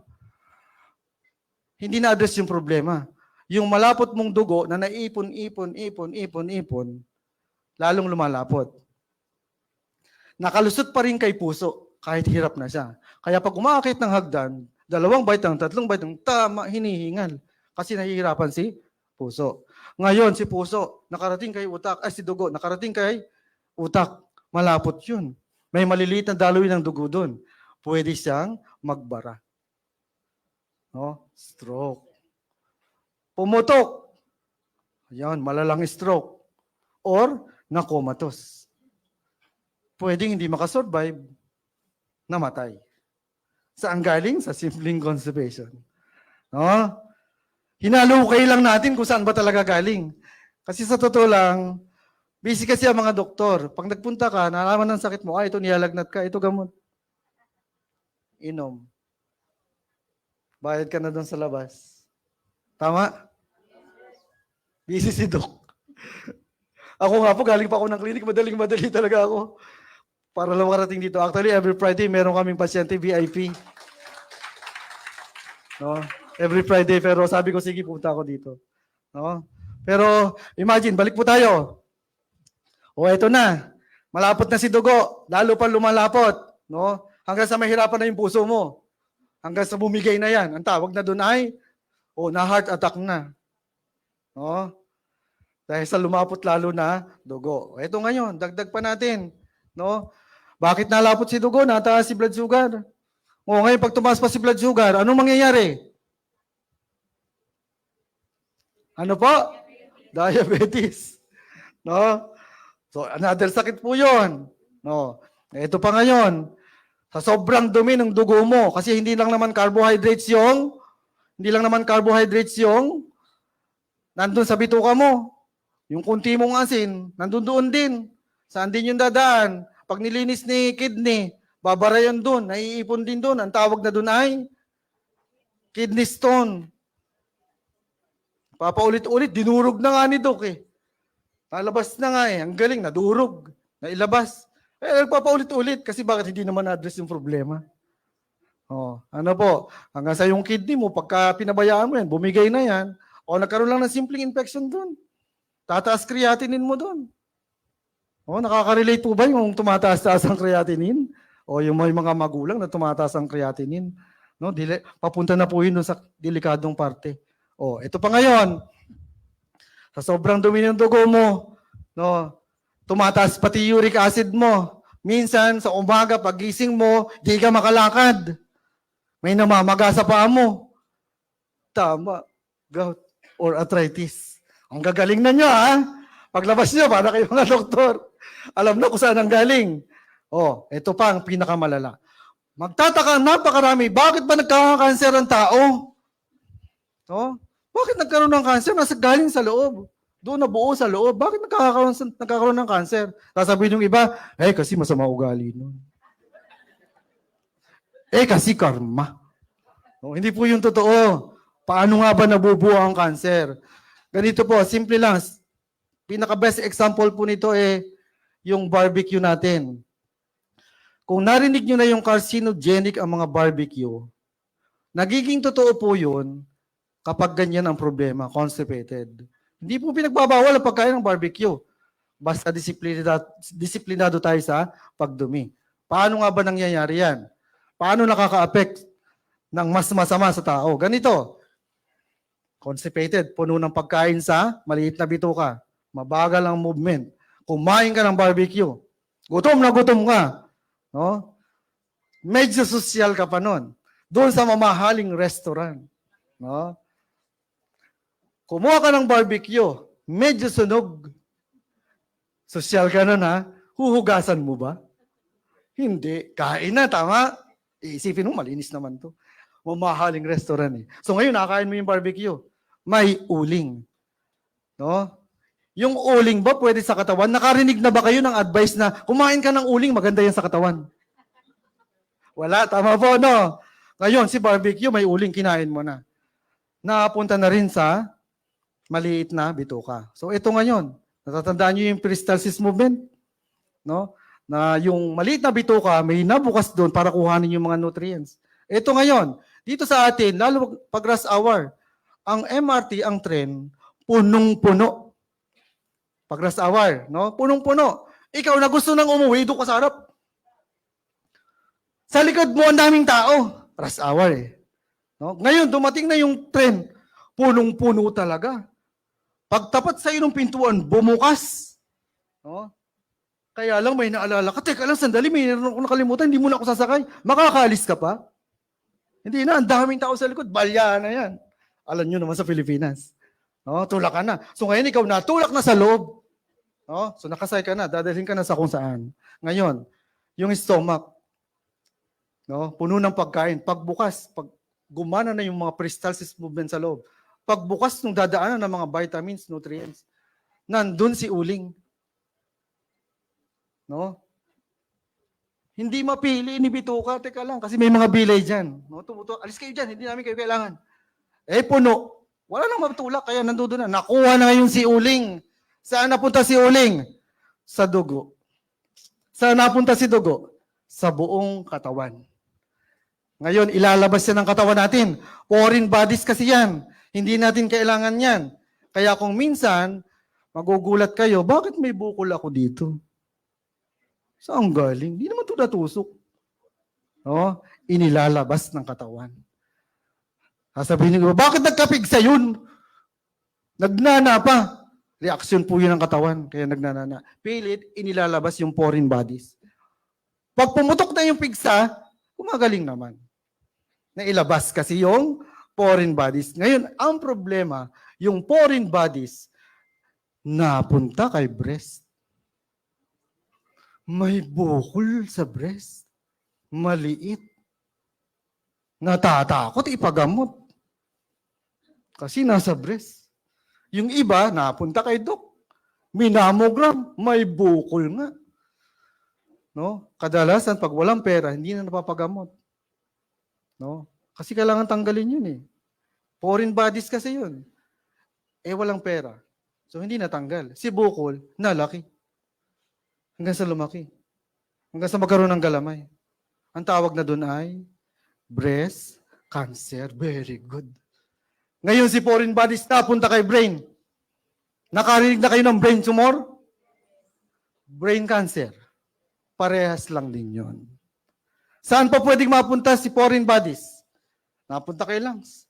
Hindi na-address yung problema. Yung malapot mong dugo na naipon, lalong lumalapot. Nakalusot pa rin kay puso kahit hirap na siya. Kaya pag umakit ng hagdan, 2 bite, 3 bite, tama, hinihingal. Kasi nahihirapan si puso. Ngayon, si puso, nakarating kay utak, si dugo, nakarating kay utak. Malapot yun. May maliliit na daloy ng dugo doon. Pwede siyang magbara. No? Stroke. Pumutok. Ayan, malalang stroke. Or nakomatos. Pwedeng hindi makasurvive, namatay. Saan galing? Sa simpleng constipation. No? Hinalukay lang natin kung saan ba talaga galing. Kasi sa totoo lang, busy kasi ang mga doktor. Pag nagpunta ka, nalaman ng sakit mo, ito nilalagnat ka, ito gamot. Inom. Bayad ka na doon sa labas. Tama? Busy si Doc. Ako nga po, galing pa ako ng clinic, madaling-madali talaga ako. Para lang makarating dito. Actually, every Friday, meron kaming pasyente VIP. No? Every Friday, pero sabi ko, sige, punta ako dito. No? Pero, imagine, balik po tayo. O, eto na. Malapot na si dugo. Lalo pa lumalapot. No? Hanggang sa mahirapan na yung puso mo. Hanggang sa bumigay na yan. Ang tawag na doon ay, na-heart attack na. No? Dahil sa lumapot lalo na dugo. Ito ngayon, dagdag pa natin. No? Bakit nalapot si dugo? Nataas si blood sugar. O ngayon, pag tumaas pa si blood sugar, anong mangyayari? Ano po? Diabetes. No? So, another sakit po yun. No? Ito pa ngayon. Sa sobrang dumi ng dugo mo, kasi hindi lang naman carbohydrates yung nandun sa bituka mo. Yung kunti mong asin, nandun doon din. Saan din yung dadaan? Pag nilinis ni kidney, babara yun doon, naiipon din doon. Ang tawag na doon ay kidney stone. Papaulit-ulit, dinurog na nga ni Doc eh. Nalabas na nga eh. Ang galing, nadurog. Nailabas. Nagpapaulit-ulit kasi bakit hindi naman na-address yung problema? Ano po? Hanggang sa yung kidney mo, pagka pinabayaan mo yan, bumigay na yan, o nagkaroon lang ng simpleng infection doon. Tataas creatinine mo doon. Nakaka-relate po ba yung tumataas-taas ang creatinine? O yung may mga magulang na tumataas ang creatinine? No, papunta na po yun sa delikadong parte. Ito pa ngayon. Sa sobrang dumi ng dugo mo, no, tumataas pati uric acid mo. Minsan, sa umaga, pagising mo, di ka makalakad. May namamaga sa paa mo. Tama. Gout or arthritis. Ang gagaling na nyo, ha? Paglabas nyo, para kayo mga doktor. Alam na kung saan ang galing. Ito pa ang pinakamalala. Magtataka, napakarami. Bakit ba nagkakakanser ang tao? Bakit nagkaroon ng cancer? Nasa galing sa loob. Doon nabuo sa loob. Bakit nagkakaroon ng cancer? Sasabihin yung iba, kasi masama ugali nun. Kasi karma. Hindi po yung totoo. Paano nga ba nabubuo ang cancer? Ganito po, simple lang. Pinaka-best example po nito yung barbecue natin. Kung narinig nyo na yung carcinogenic ang mga barbecue, nagiging totoo po yun kapag ganyan ang problema, constipated. Hindi po pinagbabawal ang pagkain ng barbecue. Basta disiplinado tayo sa pagdumi. Paano nga ba nangyayari yan? Paano nakaka-affect ng mas masama sa tao? Ganito, constipated, puno ng pagkain sa maliit na bituka. Mabagal ang movement. Kumain ka ng barbecue. Gutom na gutom ka. No? Medyo sosyal ka pa nun. Doon sa mamahaling restaurant. No? Kumuha ka ng barbecue, medyo sunog. Sosyal ka nun ha? Huhugasan mo ba? Hindi. Kain na, tama? Iisipin mo, malinis naman to. Mamahaling restaurant eh. So ngayon, nakakain mo yung barbecue. May uling. No? Yung uling ba pwede sa katawan? Nakarinig na ba kayo ng advice na kumain ka ng uling, maganda yan sa katawan? Wala, tama po, no? Ngayon, si barbecue, may uling, kinain mo na. Napunta na rin sa maliit na bituka. So ito ngayon, natatandaan nyo yung peristalsis movement? No? Na yung maliit na bituka, may nabukas doon para kuhanin yung mga nutrients. Ito ngayon, dito sa atin, lalo pag rush hour, ang MRT, ang tren, punong-puno. Pag rush hour, no? Punong-puno. Ikaw na gusto nang umuwi, doon ka sa harap. Sa likod mo, ang daming tao. Rush hour eh. No? Ngayon, dumating na yung tren, punong-puno talaga. Pagtapat sa ng pintuan, bumukas. No? Kaya lang may naalala ka, teka lang, sandali, may nakalimutan, hindi mo na ako sasakay. Makakaalis ka pa? Hindi na, ang daming tao sa likod, balya na yan. Alam nyo naman sa Pilipinas. No? Tulak ka na. So ngayon, ikaw na, tulak na sa loob. No? So nakasay ka na, dadalhin ka na sa kung saan. Ngayon, yung stomach, no? Puno ng pagkain. Pagbukas, pag gumana na yung mga peristalsis movement sa loob, pagbukas ng dadaanan ng mga vitamins, nutrients, nandun si uling. No? Hindi mapili ni bituka, teka lang, kasi may mga bilay dyan. No? Alis kayo dyan, hindi namin kayo kailangan. Eh, puno. Wala nang matulak, kaya nandoon na. Nakuha na ngayon si uling. Saan napunta si uling? Sa dugo. Saan napunta si dugo? Sa buong katawan. Ngayon, ilalabas yan ng katawan natin. Foreign bodies kasi yan. Hindi natin kailangan yan. Kaya kung minsan, magugulat kayo, bakit may bukol ako dito? Saan galing? Hindi naman ito natusok. No? Inilalabas ng katawan. Sasabihin niyo, bakit nagkapigsa yun? Nagnana pa. Reaksyon po yun ng katawan, kaya nagnanana. Pilit, inilalabas yung foreign bodies. Pag pumutok na yung pigsa, gumagaling naman. Nailabas kasi yung foreign bodies. Ngayon, ang problema, yung foreign bodies, napunta kay breast. May bukol sa breast. Maliit. Natatakot ipagamot. Kasi nasa breast. Yung iba, napunta kay doc. Minamogram, may bukol nga. No? Kadalasan, pag walang pera, hindi na napapagamot. No? Kasi kailangan tanggalin yun eh. Foreign bodies kasi yun. Eh, walang pera. So, hindi natanggal. Si bukol, nalaki. Hanggang sa lumaki. Hanggang sa magkaroon ng galamay. Ang tawag na doon ay breast cancer. Very good. Ngayon si foreign bodies napunta kay brain. Nakarinig na kayo ng brain tumor? Brain cancer. Parehas lang din yon. Saan pa pwedeng mapunta si foreign bodies? Napunta kay lungs.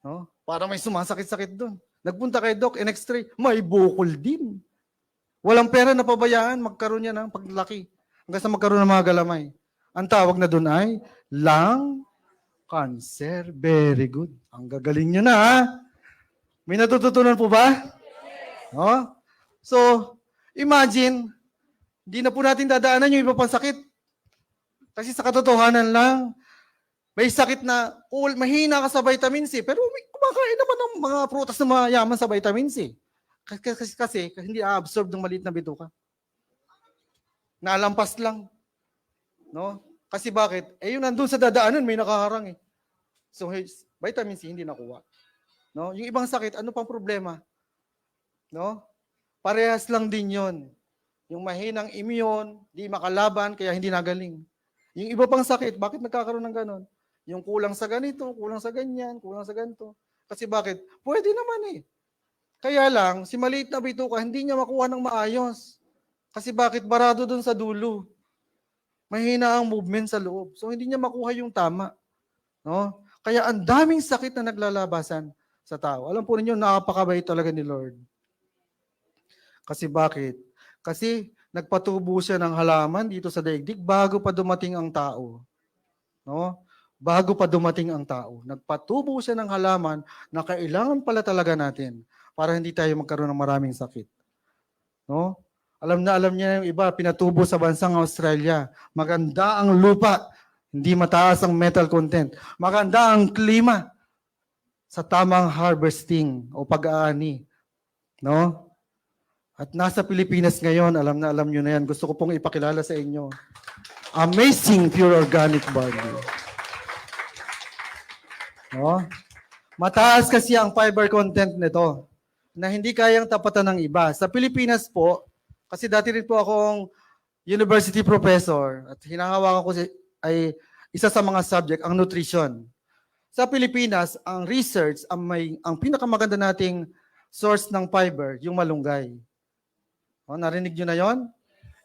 No? Para may sumasakit-sakit doon. Nagpunta kay doc, in-x-ray, may bukol din. Walang pera na pabayaan, magkaroon niya ng paglaki. Hanggang sa magkaroon ng mga galamay. Ang tawag na doon ay lung cancer. Very good. Ang gagaling nyo na, ha? May natututunan po ba? No? So, imagine, hindi na po natin dadaanan yung iba pang sakit. Kasi sa katotohanan lang, may sakit na, mahina ka sa vitamin C, pero kumakain naman ng mga prutas na mayaman sa vitamin C. Kasi hindi a-absorb ng maliit na bituka. Nalampas lang. No? Kasi bakit? Eh yung nandun sa dadaanan, may nakaharang eh. So, vitamin C hindi nakuha. No? Yung ibang sakit, ano pang problema? No? Parehas lang din yon. Yung mahinang immune, di makalaban, kaya hindi nagaling. Yung iba pang sakit, bakit nagkakaroon ng ganon? Yung kulang sa ganito, kulang sa ganyan, kulang sa ganito. Kasi bakit? Pwede naman eh. Kaya lang, si maliit na bituka, hindi niya makuha ng maayos. Kasi bakit? Barado dun sa dulo. Mahina ang movement sa loob. So, hindi niya makuha yung tama. No? Kaya ang daming sakit na naglalabasan sa tao. Alam po ninyo, napakabait talaga ni Lord. Kasi bakit? Kasi nagpatubo siya ng halaman dito sa daigdig bago pa dumating ang tao. No? Bago pa dumating ang tao. Nagpatubo siya ng halaman na kailangan pala talaga natin para hindi tayo magkaroon ng maraming sakit. No? Alam niya yung iba, pinatubo sa bansang Australia. Maganda ang lupa, hindi mataas ang metal content. Maganda ang klima sa tamang harvesting o pag-aani. No? At nasa Pilipinas ngayon, alam nyo na yan. Gusto ko pong ipakilala sa inyo. Amazing pure organic barley. No? Mataas kasi ang fiber content nito na hindi kayang tapatan ng iba. Sa Pilipinas po, kasi dati rin po akong university professor at hinahawakan ko ay isa sa mga subject, ang nutrition. Sa Pilipinas, ang research, ang pinakamaganda nating source ng fiber, yung malunggay. O, narinig nyo na yon?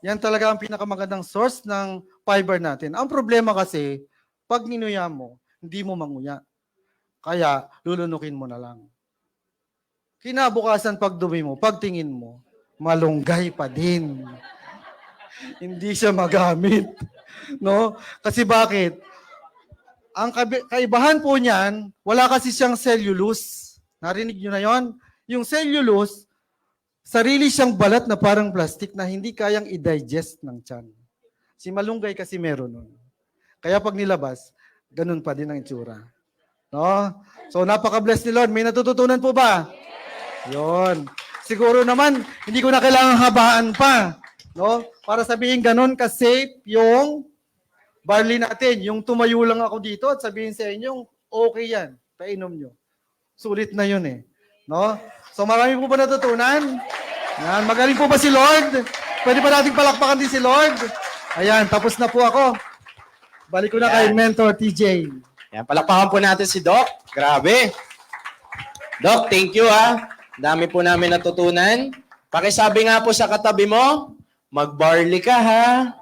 Yan talaga ang pinakamagandang source ng fiber natin. Ang problema kasi, pag ninuya mo, hindi mo manguya. Kaya, lulunukin mo na lang. Kinabukasan pag dumi mo, pagtingin mo, malunggay pa din. Hindi siya magamit. No? Kasi bakit? Ang kaibahan po niyan, wala kasi siyang cellulose. Narinig nyo na yon? Yung cellulose, sarili siyang balat na parang plastic na hindi kayang i-digest ng tiyan. Si malunggay kasi meron nun. Kaya pag nilabas, ganun pa din ang itsura. No? So napaka-bless ni Lord. May natututunan po ba? Yon. Siguro naman, hindi ko na kailangan habaan pa. No? Para sabihin ganun ka-safe yung barley natin. Yung tumayo lang ako dito at sabihin sa inyo, okay yan. Painom nyo. Sulit na yun eh. No? So marami po ba natutunan? Yan. Magaling po ba si Lord? Pwede pa nating palakpakan din si Lord? Ayan, tapos na po ako. Balik ko na kay Mentor TJ. Yan, palakpakan po natin si Doc. Grabe. Doc, thank you ha. Dami po namin natutunan. Pakisabi nga po sa katabi mo, mag-barley ka ha.